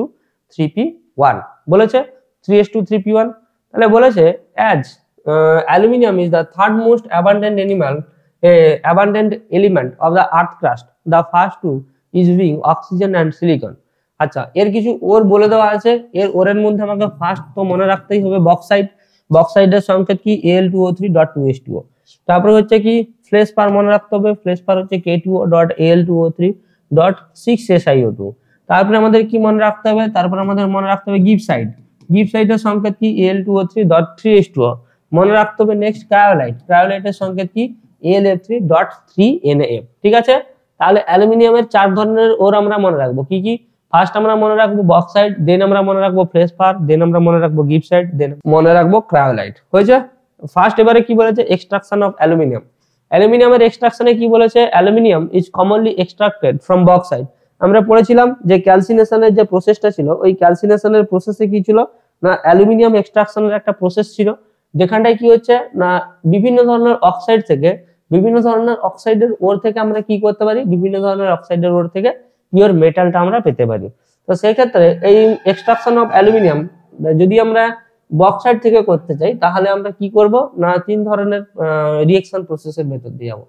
3p1 বলেছে, 3s2 3p1। তাহলে বলেছে as aluminium is the third most abundant element of the earth crust, the first two is being oxygen and silicon। আচ্ছা, এর কিছু ওর বলে দেওয়া আছে, এর ওরের মধ্যে আমাকে ফার্স্ট তো মনে রাখতেই হবে বক্সাইট, বক্সাইটের সংকেত কি Al2O3.2H2O। তারপরে হচ্ছে কি ফ্লেশপার মনে রাখতে হবে, ফ্লেশপার হচ্ছে K2O.Al2O3.6SiO2। তারপরে আমাদের কি মনে রাখতে হবে, তারপরে আমাদের মনে রাখতে হবে গিবসাইট, গিবসাইটের সংকেত কি Al2O3.3H2O মনে রাখতে হবে। নেক্সট ক্রায়োলাইট, ক্রায়োলাইটের সংকেত কি Al3.3NaF। ঠিক আছে, তাহলে অ্যালুমিনিয়ামের 4 ধরনের ওর আমরা মনে রাখবো, কি কি, ফার্স্ট আমরা মনে রাখবো বক্সাইট, দেন আমরা মনে রাখবো ফেলসপার, দেন আমরা মনে রাখবো গিবসাইট, দেন মনে রাখবো ক্রায়োলাইট। হয়েছে? ফার্স্ট এবারে কি বলেছে, এক্সট্রাকশন অফ অ্যালুমিনিয়াম। অ্যালুমিনিয়ামের এক্সট্রাকশনে কি বলেছে, aluminium is commonly extracted from bauxite. আমরা পড়েছিলাম যে ক্যালসিনেশনের যে প্রসেসটা ছিল, ওই ক্যালসিনেশনের প্রসেসে কি ছিল না, অ্যালুমিনিয়াম এক্সট্রাকশনের একটা প্রসেস ছিল, যেখানটায় কি হচ্ছে না, বিভিন্ন ধরনের অক্সাইড থেকে, বিভিন্ন ধরনের অক্সাইডের ওর থেকে আমরা কি করতে পারি, বিভিন্ন ধরনের অক্সাইডের ওর থেকে পিওর মেটালটা আমরা পেতে পারি। তো সেই ক্ষেত্রে এই এক্সট্রাকশন অফ অ্যালুমিনিয়াম যদি আমরা বক্সাইট থেকে করতে চাই, তাহলে আমরা কি করব না, 3 ধরনের রিঅ্যাকশন প্রসেসের ভেতর দিয়ে যাব।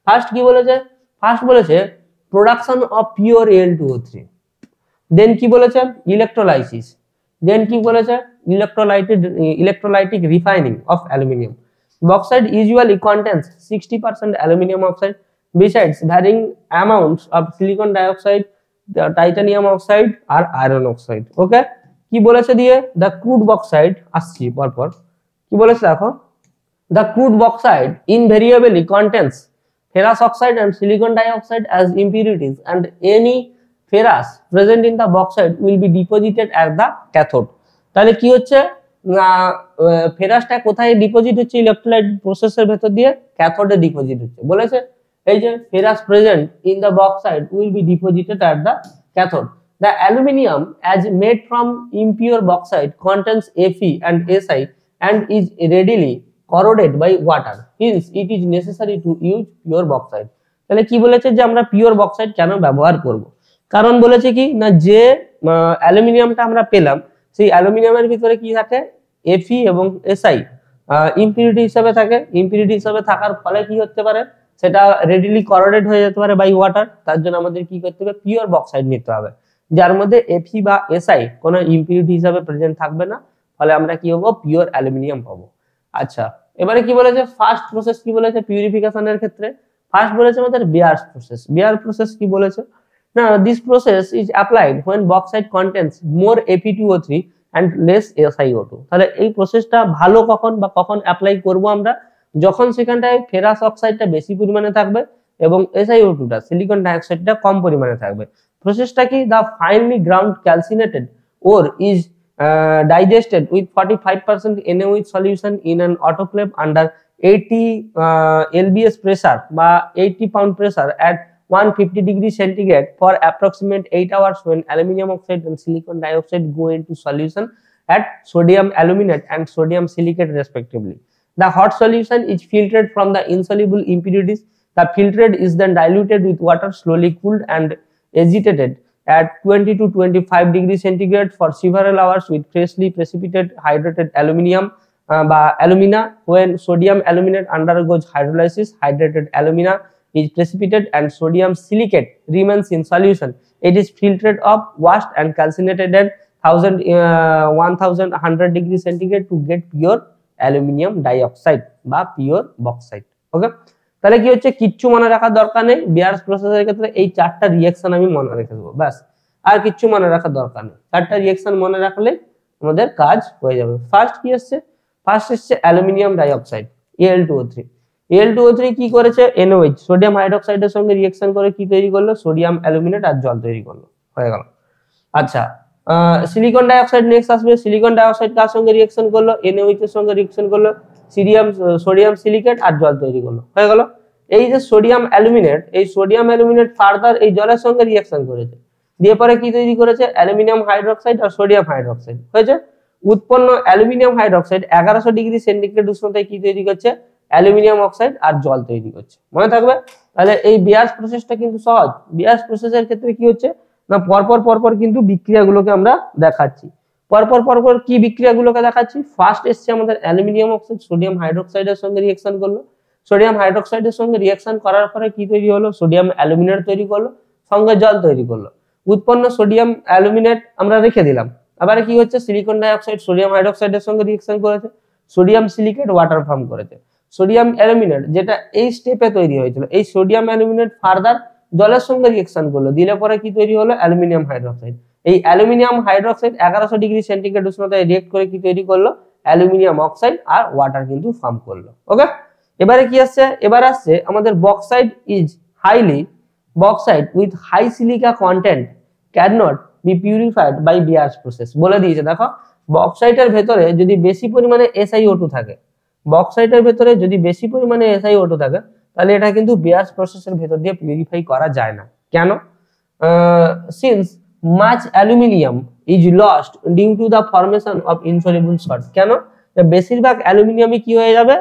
ফার্স্ট কি বলেছে, ফার্স্ট বলেছে প্রোডাকশন অফ পিওর Al2O3, দেন কি বলেছে ইলেকট্রোলাইসিস, দেন কি বলেছে electrolytic refining of aluminium. Bauxite usually contains 60% aluminum oxide besides varying amounts of silicon dioxide, titanium oxide R iron oxide। ওকে, কি বলেছে দিয়ে, the crude bauxite আসছি পরপর, কি বলেছে দেখো, the crude bauxite invariably contains ferrous oxide and silicon dioxide as impurities, and any ferrous present in the bauxite will be deposited at the cathode। তাহলে কি হচ্ছে না, ফেরাসটা কোথায় ডিপোজিট হচ্ছে, ইলেকট্রোলাইট প্রসেসের ভেতর দিয়ে ক্যাথোডে ডিপোজিট হচ্ছে। বলেছে এই যে ferrous present in the bauxite will be deposited at the cathode. The aluminium as made from impure bauxite contains Fe and Si and is readily corroded by water, hence it is necessary to use pure bauxite। তাহলে কি বলেছে যে আমরা pure bauxite কেন ব্যবহার করব, কারণ বলেছে কি না, যে অ্যালুমিনিয়ামটা আমরা পেলাম, সেই অ্যালুমিনিয়ামের ভিতরে কি থাকে, Fe এবং Si ইম্পিউরিটি হিসেবে থাকে। ইম্পিউরিটি হিসেবে থাকার ফলে কি হতে পারে, সেটা রেডিলি করোডেড হয়ে যেতে পারে বাই ওয়াটার। তার জন্য আমাদের কি করতে হবে, পিওর বক্সাইট নিতে হবে, যার মধ্যে Fe বা Si কোনো ইম্পিউরিটি হিসেবে প্রেজেন্ট থাকবে না, ফলে আমরা কি পাবো, পিওর অ্যালুমিনিয়াম পাবো। আচ্ছা, এবারে কি বলেছে, ফার্স্ট প্রসেস কি বলেছে পিউরিফিকেশনের ক্ষেত্রে, ফার্স্ট বলেছে আমাদের বিয়ার প্রসেস। বিয়ার প্রসেস কি বলেছে না, this process is applied when bauxite contains more Fe2O3 and less SiO2। তাহলে এই প্রসেসটা ভালো কখন বা কখন অ্যাপ্লাই করব আমরা, যখন সেখানটায় ফেরাস অক্সাইডটা বেশি পরিমাণে থাকবে এবং SiO2টা সিলিকন ডাইঅক্সাইডটা কম পরিমাণে থাকবে। প্রসেসটা কি, the finely ground calcinated ore is digested with 45% NaOH solution in an autoclave under 80 lbs pressure বা 80 pound pressure at 150 degree centigrade for approximate 8 hours, when aluminum oxide and silicon dioxide go into solution at sodium aluminate and sodium silicate respectively. The hot solution is filtered from the insoluble impurities. The filtrate is then diluted with water, slowly cooled and agitated at 20 to 25 degree centigrade for several hours with freshly precipitated hydrated aluminium by alumina. When sodium aluminate undergoes hydrolysis, hydrated alumina is precipitated and sodium silicate remains in solution. It is filtered off, washed and calcinated at 1100 degree centigrade to get pure aluminium dioxide বা pure bauxite। ওকে, তাহলে কি হচ্ছে, কিচ্ছু মনে রাখার দরকার নেই, বিয়ার্স প্রসেসের ক্ষেত্রে এই 4টা রিঅ্যাকশন আমি মনে রেখে দেবো, ব্যাস, আর কিচ্ছু মনে রাখার দরকার নেই। 4টা রিঅ্যাকশন মনে রাখলে আমাদের কাজ হয়ে যাবে। ফার্স্ট কি আসছে, ফার্স্ট এসছে অ্যালুমিনিয়াম ডাইঅক্সাইড Al2O3। Al2O3 কি করেছে, NaOH সোডিয়াম হাইড্রোক্সাইডের সঙ্গে রিঅ্যাকশন করে কি তৈরি করলো, সোডিয়াম অ্যালুমিনেট আর জল তৈরি করলো, হয়ে গেল। আচ্ছা, সিলিকন ডাইঅক্সাইড নেক্সট আসবে। সিলিকন ডাইঅক্সাইড কার সঙ্গে রিঅ্যাকশন করলো, NaOH এর সঙ্গে রিঅ্যাকশন করলো, সোডিয়াম সিলিকেট আর জল তৈরি করলো, হয়ে গেল। এই যে সোডিয়াম অ্যালুমিনেট, এই সোডিয়াম অ্যালুমিনেট ফার্দার এই জলের সঙ্গে রিঅ্যাকশন করেছে, দিয়ে পরে কি তৈরি করেছে, অ্যালুমিনিয়াম হাইড্রোক্সাইড আর সোডিয়াম হাইড্রোক্সাইড হয়েছে। উৎপন্ন অ্যালুমিনিয়াম হাইড্রোক্সাইড 1100 ডিগ্রি সেন্টিগ্রেড উষ্ণতায় কি তৈরি করছে, অ্যালুমিনিয়াম অক্সাইড আর জল তৈরি করছে, মনে থাকবে। তাহলে এই বিয়াস প্রসেসটা কিন্তু সহজ। বিয়াস প্রসেসের ক্ষেত্রে কি হচ্ছে না, পরপর কিন্তু বিক্রিয়াগুলোকে আমরা দেখাচ্ছি। পরপর কি বিক্রিয়াগুলোকে দেখাচ্ছি, ফার্স্ট এসছে আমাদের অ্যালুমিনিয়াম অক্সাইড সোডিয়াম হাইড্রোক্সাইডের সঙ্গে রিঅ্যাকশন করলো, সোডিয়াম হাইড্রোক্সাইডের সঙ্গে রিঅ্যাকশন করার পরে কি তৈরি হলো, সোডিয়াম অ্যালুমিনেট তৈরি করলো, সঙ্গে জল তৈরি করলো। উৎপন্ন সোডিয়াম অ্যালুমিনেট আমরা রেখে দিলাম। আবার কি হচ্ছে, সিলিকন ডাইঅক্সাইড সোডিয়াম হাইড্রোক্সাইডের সঙ্গে রিঅ্যাকশন করেছে, সোডিয়াম সিলিকেট ওয়াটার ফর্ম করেছে। সোডিয়াম অ্যালুমিনেট যেটা এই স্টেপে তৈরি হয়েছিল, এই সোডিয়াম অ্যালুমিনেট ফার্দার জলের সঙ্গে রিঅ্যাকশন করলো, দিলে পরে কি তৈরি হলো, অ্যালুমিনিয়াম হাইড্রোক্সাইড। এই অ্যালুমিনিয়াম হাইড্রোক্সাইড 1100 ডিগ্রি সেন্টিগ্রেড উষ্ণতায় রিঅ্যাক্ট করে কি তৈরি করলো, অ্যালুমিনিয়াম অক্সাইড আর ওয়াটার কিন্তু ফর্ম করলো। ওকে, এবারে কি আসছে, এবার আসছে আমাদের bauxite is highly, bauxite with high silica content can not be purified by Baeyer's process. বলে দিয়েছে দেখো, বক্সাইটের ভেতরে যদি বেশি পরিমাণে SiO2 থাকে, বক্সাইটের ভেতরে যদি বেশি পরিমাণে SiO2 থাকে, তাহলে এটা কিন্তু বিয়ার্স প্রসেসের ভেতর দিয়ে পিউরিফাই করা যায় না। কেন? Since much aluminium is lost due to the formation of insoluble salt. কেন? বেশিরভাগ অ্যালুমিনিয়ামই কি হয়ে যাবে,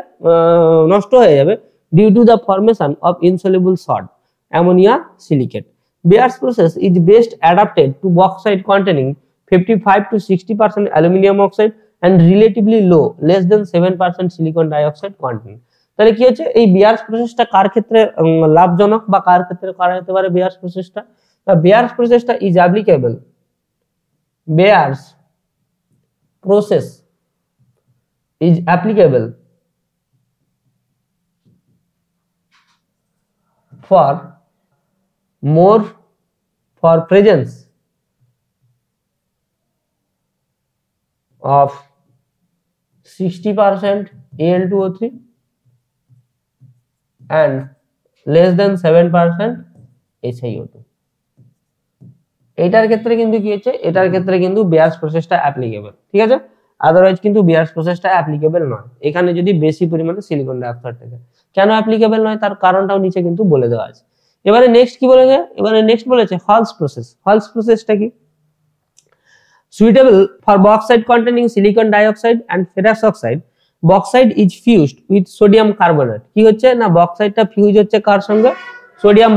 নষ্ট হয়ে যাবে due to the formation of insoluble salt ammonia silicate. Beer's process is best adapted to bauxite containing 55 to 60% aluminum oxide and relatively low, less than 7% silicon dioxide content. তাহলে কি হচ্ছে, এই বিয়ার্স প্রসেসটা কার ক্ষেত্রে লাভজনক বা কার ক্ষেত্রে করা যেতে পারে বিয়ার্স প্রসেসটা? বিয়ার্স প্রসেসটা is applicable, Beer's process is applicable for more for presence of 60% Al2O3 and less than 7% SiO2। এটার ক্ষেত্রে কিন্তু কি হচ্ছে, এটার ক্ষেত্রে কিন্তু বিয়ার্স প্রসেসটা অ্যাপ্লিকেবল, ঠিক আছে। আদারওয়াইজ কিন্তু বিয়ার্স প্রসেসটা অ্যাপ্লিকেবল নয় এখানে যদি বেশি পরিমাণে সিলিকন ডাইঅক্সাইড থাকে। কেন অ্যাপ্লিকেবল নয় তার কারণটাও নিচে কিন্তু বলে দেওয়া আছে। এবারে নেক্সট কি বলেছে, এবারে নেক্সট বলেছে হলস প্রসেস। হলস প্রসেসটা কি? Suitable for bauxite containing silicon dioxide and ferrous oxide, bauxite is fused with sodium carbonate. কি হচ্ছে না, বক্সাইটটা ফিউজ হচ্ছে কার সঙ্গে, সোডিয়াম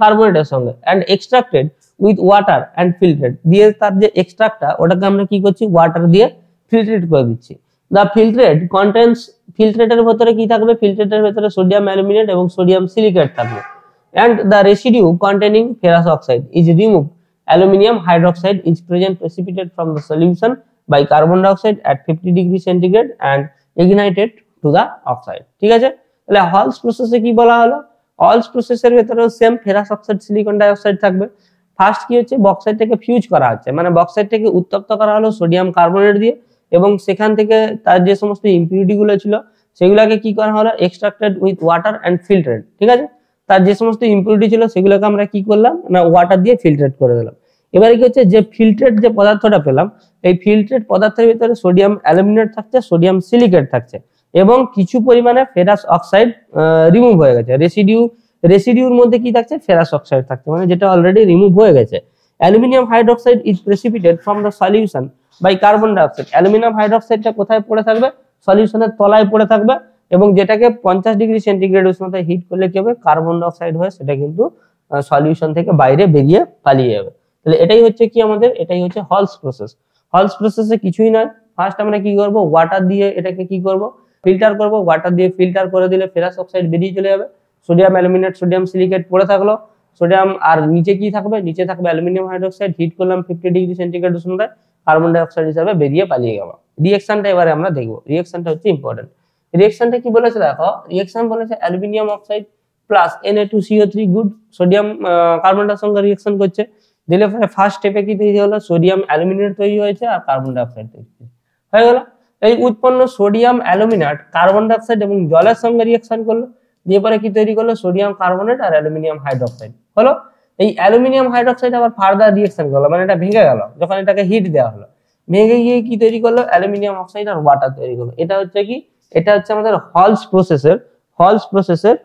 কার্বনেটের সঙ্গে, and extracted with water and filtered. দিয়ে তার যে এক্সট্রাক্টটা ওটাকে আমরা কি করছি, ওয়াটার দিয়ে ফিল্ট্রেট করে দিচ্ছি। দ্য ফিল্ট্রেট কন্টেন্টস, ফিল্ট্রেটের ভেতরে কি থাকবে, ফিল্ট্রেটের ভেতরে সোডিয়াম অ্যালুমিনেট এবং সোডিয়াম সিলিকেট থাকবে। And the residue containing ferrous oxide is removed. Aluminium hydroxide is present precipitate from the solution by carbon dioxide at 50 degree centigrade and ignited to the oxide। ঠিক আছে, তাহলে halls প্রসেসে কি বলা হলো, Hall's প্রসেসের ভেতরে same ferrous oxide silicon dioxide থাকবে। ফার্স্ট কি হচ্ছে, বক্সাইটটাকে ফিউজ করা হচ্ছে, মানে বক্সাইটটাকে উত্তপ্ত করা হলো সোডিয়াম কার্বনেট দিয়ে, এবং সেখান থেকে তার যে সমস্ত ইম্পিউরিটি গুলো ছিল সেগুলোকে কি করা হলো, এক্সট্রাক্টেড উইথ ওয়াটার এন্ড ফিল্টারেড। ঠিক আছে, তার যে সমস্ত ইম্পিউরিটি ছিল সেগুলোকে আমরা কি করলাম না, ওয়াটার দিয়ে ফিল্ট্রেট করে দিলাম। এবারে কি হচ্ছে, যে ফিল্ট্রেট যে পদার্থটা পেলাম, এই ফিল্ট্রেট পদার্থের ভিতরে সোডিয়াম অ্যালুমিনেট থাকছে, সোডিয়াম সিলিকেট থাকছে, এবং কিছু পরিমাণে ফেরাস অক্সাইড রিমুভ হয়ে গেছে। রেসিডিউর মধ্যে কি থাকছে, ফেরাস অক্সাইড থাকছে, মানে যেটা অলরেডি রিমুভ হয়ে গেছে। Aluminium hydroxide is precipitated from the solution by carbon dioxide. Aluminium হাইড্রোক্সাইডটা কোথায় পড়ে থাকবে, সলিউশনের তলায় পড়ে থাকবে, এবং যেটাকে 50 ডিগ্রি সেন্টিগ্রেড উষ্ণতায় হিট করলে কি হবে, কার্বন ডাইঅক্সাইড হয়ে সেটা কিন্তু সলিউশন থেকে বাইরে বেরিয়ে পালিয়ে যাবে। তাহলে এটাই হচ্ছে কি আমাদের, এটাই হচ্ছে হলস প্রসেস। হলস প্রসেসে কিছুই নয়, ফার্স্ট আমরা কি করব, ওয়াটার দিয়ে এটাকে কি করব, ফিল্টার করব। ওয়াটার দিয়ে ফিল্টার করে দিলে ফেরাস অক্সাইড বেরিয়ে চলে যাবে, সোডিয়াম অ্যালুমিনেট সোডিয়াম সিলিকেট পড়ে থাকলো, সোডিয়াম, আর নিচে কি থাকবে, নিচে থাকবে অ্যালুমিনিয়াম হাইড্রোক্সাইড, হিট করলাম 50 ডিগ্রি সেন্টিগ্রেড উষ্ণতায়, কার্বন ডাইঅক্সাইড হিসাবে বেরিয়ে পালিয়ে গেল। রিঅ্যাকশনটা এবারে আমরা দেখবো, রিঅ্যাকশনটা হচ্ছে ইম্পর্টেন্ট। রিঅ্যাকশনটা কি বলেছে দেখো, রিঅ্যাকশন বলেছে aluminium oxide plus Na2CO3 good, sodium কার্বনটার সঙ্গে রিঅ্যাকশন করছে, দিলে পরে ফার্স্ট স্টেপে কি তৈরি হলো, সোডিয়াম অ্যালুমিনেট তৈরি হয়েছে আর কার্বন ডাইঅক্সাইড তৈরি হয়ে গেল। এই উৎপন্ন সোডিয়াম অ্যালুমিনেট কার্বন ডাইঅক্সাইড এবং জলের সঙ্গে রিঅ্যাকশন করলো, দিয়ে পরে কি তৈরি করলো, সোডিয়াম কার্বনেট আর অ্যালুমিনিয়াম হাইড্রোক্সাইড হলো। এই অ্যালুমিনিয়াম হাইড্রোক্সাইড আবার ফার্দার রিঅ্যাকশন করলো, মানে এটা ভেঙে গেল, যখন এটাকে হিট দেওয়া হলো, ভেঙে গিয়ে কি তৈরি করলো, অ্যালুমিনিয়াম অক্সাইড আর ওয়াটার তৈরি করলো। এটা হচ্ছে কি, এটা হচ্ছে আমাদের হলস প্রসেসের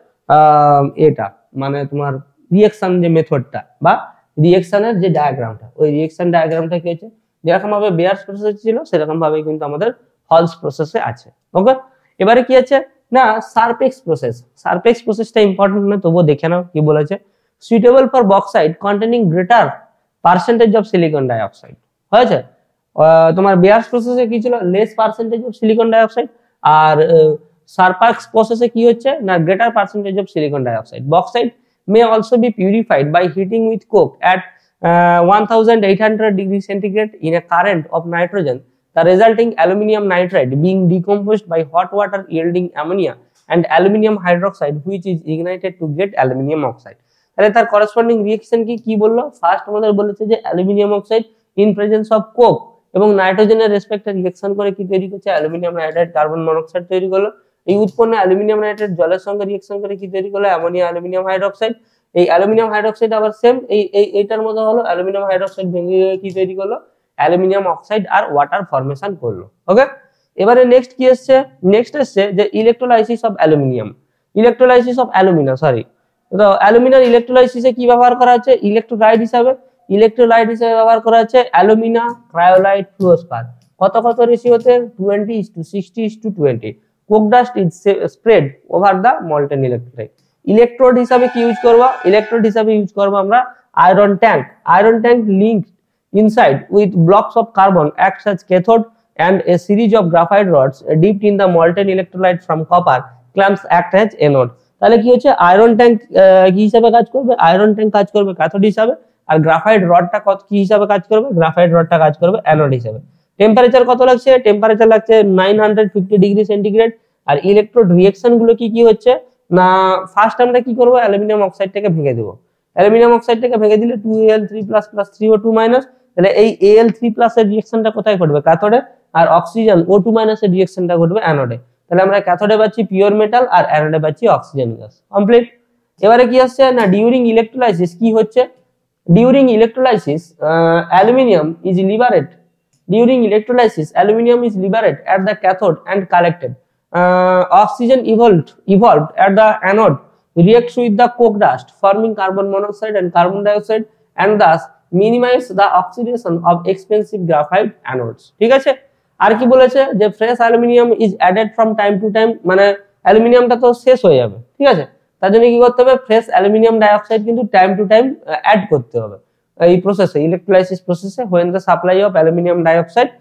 এটা মানে তোমার রিঅ্যাকশন যে মেথডটা বা রিঅ্যাকশনের যে ডায়াগ্রামটা, ওই রিঅ্যাকশন ডায়াগ্রামটা কি হচ্ছে, যেরকম ভাবে বেয়ার্স প্রসেস ছিল সেরকম ভাবে কিন্তু আমাদের হলস প্রসেসে আছে। ওকে, এবারে কি আছে না, সারপেক্স প্রসেসটা ইম্পর্টেন্ট না, তবুও দেখে নাও কি বলেছে। Suitable for bauxite containing greater percentage of silicon dioxide হয়েছে। তোমার বেয়ার্স প্রসেসে কি ছিল, less percentage of silicon dioxide, আর সারপেক্স প্রসেসে কি হচ্ছে না, greater percentage of silicon dioxide. Bauxite may also be purified by heating with coke at 1800 degree centigrade in a current of nitrogen, the resulting aluminium nitride being decomposed by hot water yielding ammonia and aluminium hydroxide, which is ignited to get aluminium oxide। তাহলে তার corresponding reaction কি বললো, first আমাদের বলেছে যে aluminium oxide in presence of Coke এবং নাইট্রোজেনের রেসপেক্টে reaction করে কি তৈরি করছে, অ্যালুমিনিয়াম নাইট্রাইড কার্বন মনোক্সাইড তৈরি করলো। এই উৎপন্ন অ্যালুমিনিয়াম নাইট্রেট জলের সঙ্গে রিঅ্যাকশন করে কি তৈরি করলো, অ্যামোনিয়া অ্যালুমিনিয়াম হাইড্রোক্সাইড, এই অ্যালুমিনিয়াম হাইড্রোক্সাইড আবার সেম এইটার মতো হলো, অ্যালুমিনিয়াম হাইড্রোক্সাইড ভেঙে কি তৈরি করলো, অ্যালুমিনিয়াম অক্সাইড আর ওয়াটার ফর্মেশন করলো। ওকে, এবারে নেক্সট কি এসছে, নেক্সট এসছে যে electrolysis of aluminium, electrolysis of alumina sorry. তো অ্যালুমিনার ইলেকট্রোলাইসিসে কি ব্যবহার করা হচ্ছে, ইলেকট্রোলাইট হিসাবে ব্যবহার করা হচ্ছে অ্যালুমিনা ক্রায়োলাইট ফ্লুরোস্পার। কত কত রেশিওতে, 20:60:20। Coke dust is spread over the molten electrolyte. Electrode হিসাবে কি ইউজ করব, ইলেকট্রোড হিসাবে ইউজ করব আমরা iron tank. Iron tank linked inside with blocks of carbon acts as cathode and a series of graphite rods dipped in the molten electrolyte from copper clamps act as anode। তাহলে কি হচ্ছে, iron tank কি হিসাবে কাজ করবে, iron tank কাজ করবে cathode হিসাবে, আর গ্রাফাইট রডটা কি হিসাবে কাজ করবে, গ্রাফাইট রডটা কাজ করবে অ্যানোড হিসাবে। টেম্পারেচার কত লাগছে, টেম্পারেচার লাগছে 950 ডিগ্রি সেন্টিগ্রেড। আর ইলেকট্রোড রিঅ্যাকশন গুলো কি কি হচ্ছে না, ফার্স্ট আমরা কি করব, অ্যালুমিনিয়াম অক্সাইডটাকে ভেঙে দেব। অ্যালুমিনিয়াম অক্সাইডটাকে ভেঙে দিলে 2Al3+ + 3O2-, তাহলে এই Al3+ এর রিঅ্যাকশনটা কোথায় ঘটবে, ক্যাথোডে, আর অক্সিজেন O2- এর রিঅ্যাকশনটা ঘটবে অ্যানোডে। তাহলে আমরা ক্যাথোডে পাচ্ছি পিওর মেটাল আর অ্যানোডে পাচ্ছি অক্সিজেন গ্যাস। কমপ্লিট। এবারে কি আসছে না, ডিউরিং ইলেকট্রোলাইসিস কি হচ্ছে, during electrolysis aluminium is liberate, during electrolysis aluminium is liberate at the cathode and collected, oxygen evolved at the anode reacts with the coke dust forming carbon monoxide and carbon dioxide and thus minimize the oxidation of expensive graphite anodes। ঠিক আছে, আর কি বলেছে যে fresh aluminium is added from time to time, মানে অ্যালুমিনিয়ামটা তো শেষ হয়ে যাবে, ঠিক আছে, তার জন্য কি করতে হবে, ফ্রেশ অ্যালুমিনিয়াম ডাইঅক্সাইড কিন্তু টাইম টু টাইম অ্যাড করতে হবে এই প্রসেসে, ইলেকট্রোলাইসিস প্রসেসে। when the supply of aluminum dioxide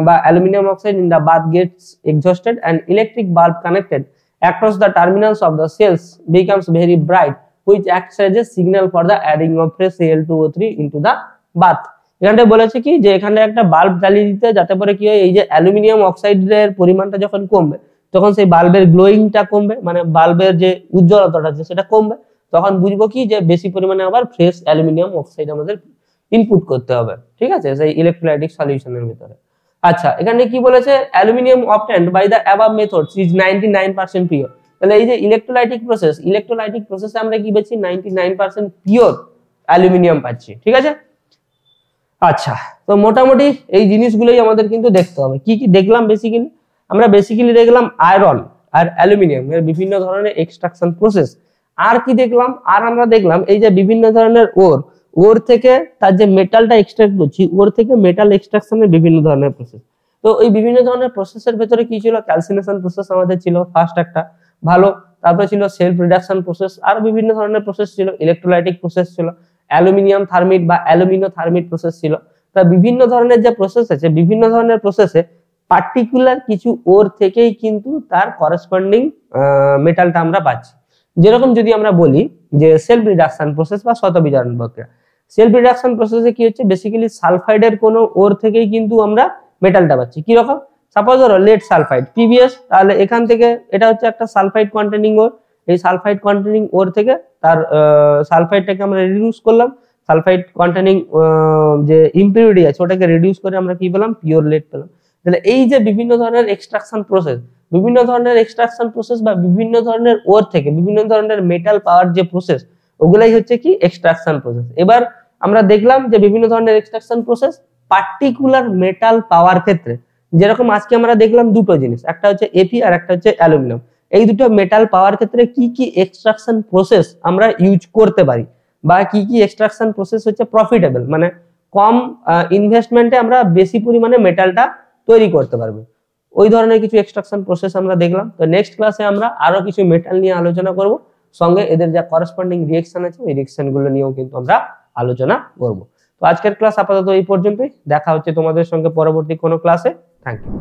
বা aluminium oxide in the bath gets exhausted and electric bulb connected across the terminals of the cells becomes very bright which acts as a signal for the adding of fresh Al2O3 into the bath। এখানটা বলেছে কি যে এখানে একটা bulb জ্বালিয়ে দিতে, যাতে করে কি হয়, এই যে অ্যালুমিনিয়াম অক্সাইডের পরিমাণটা যখন কমবে তখন সেই বাল্বের গ্লোয়িংটা কমবে, মানে বাল্বের যে উজ্জ্বলতাটা আছে সেটা কমবে, তখন বুঝবো কি যে বেশি পরিমাণে আবার ফ্রেশ অ্যালুমিনিয়াম অক্সাইড আমাদের ইনপুট করতে হবে, ঠিক আছে, সেই ইলেকট্রোলাইটিক সলিউশনের ভিতরে। আচ্ছা, এখানে কি বলেছে, aluminium obtained by the above methods is 99% pure. তাহলে এই যে ইলেকট্রোলাইটিক প্রসেসে আমরা কি পাচ্ছি, 99% পিওর অ্যালুমিনিয়াম পাচ্ছি, ঠিক আছে। আচ্ছা, তো মোটামুটি এই জিনিসগুলোই আমাদের কিন্তু দেখতে হবে। কি কি দেখলাম, আমরা বেসিক্যালি দেখলাম আয়রন আর অ্যালুমিনিয়াম এর বিভিন্ন ধরনের এক্সট্রাকশন প্রসেস। আর কি দেখলাম, আর আমরা দেখলাম এই যে বিভিন্ন ধরনের ওর থেকে তার যে মেটালটা এক্সট্রাক্ট করছি, ওর থেকে মেটাল এক্সট্রাকশনের বিভিন্ন ধরনের প্রসেস। তো এই বিভিন্ন ধরনের প্রসেসের ভেতরে কি ছিল, ক্যালসিনেশন প্রসেস আমাদের ছিল ফার্স্ট একটা ভালো, তারপরে ছিল সেলফ রিডাকশন প্রসেস, আর বিভিন্ন ধরনের প্রসেস ছিল, ইলেকট্রোলাইটিক প্রসেস ছিল, অ্যালুমিনিয়াম থার্মিট বা অ্যালুমিনো থার্মিট প্রসেস ছিল। তা বিভিন্ন ধরনের যে প্রসেস আছে, বিভিন্ন ধরনের প্রসেসে পার্টিকুলার কিছু ওর থেকেই কিন্তু তার করেসপন্ডিং মেটালটা আমরা পাচ্ছি। যেরকম যদি আমরা বলি যে সেলফ রিডাকশন প্রসেস বা শতবিজারণ প্রক্রিয়া, সেলফ রিডাকশন প্রসেসে কি হচ্ছে, বেসিক্যালি সালফাইডের কোনো ওর থেকেই কিন্তু আমরা মেটালটা পাচ্ছি। কি রকম, সাপোজ ধরো লেড সালফাইড পিবিএস, তাহলে এখান থেকে এটা হচ্ছে একটা সালফাইড কন্টেনিং ওর, এই সালফাইড কন্টেনিং ওর থেকে তার সালফাইডটাকে আমরা রিডিউস করলাম, সালফাইড কন্টেনিং যে ইম্পিউরিটি আছে ওটাকে রিডিউস করে আমরা কি পেলাম, পিওর লেড পেলাম। তাহলে এই যে বিভিন্ন ধরনের এক্সট্রাকশন প্রসেস বা বিভিন্ন ধরনের ওর থেকে বিভিন্ন ধরনের মেটাল পাওয়ার যে প্রসেস, ওগুলাই হচ্ছে কি এক্সট্রাকশন প্রসেস। এবার আমরা দেখলাম যে বিভিন্ন ধরনের এক্সট্রাকশন প্রসেস পার্টিকুলার মেটাল পাওয়ার ক্ষেত্রে, যেরকম আজকে আমরা দেখলাম দুটো জিনিস, একটা হচ্ছে এপি আর একটা হচ্ছে অ্যালুমিনিয়াম, এই দুটো মেটাল পাওয়ার ক্ষেত্রে কি কি এক্সট্রাকশন প্রসেস আমরা ইউজ করতে পারি, বা কি কি এক্সট্রাকশন প্রসেস হচ্ছে প্রফিটেবল, মানে কম ইনভেস্টমেন্টে আমরা বেশি পরিমাণে মেটালটা তৈরি করতে পারবো, ওই ধরনের কিছু এক্সট্রাকশন প্রসেস আমরা দেখলাম। তো নেক্সট ক্লাসে আমরা আরো কিছু মেটাল নিয়ে আলোচনা করব, সঙ্গে এদের যা করেসপন্ডিং রিঅ্যাকশন আছে ওই রিঅ্যাকশন গুলো নিয়েও কিন্তু আমরা আলোচনা করব। তো আজকের ক্লাস আপাতত এই পর্যন্তই, দেখা হচ্ছে তোমাদের সঙ্গে পরবর্তী কোনো ক্লাসে। Thank you.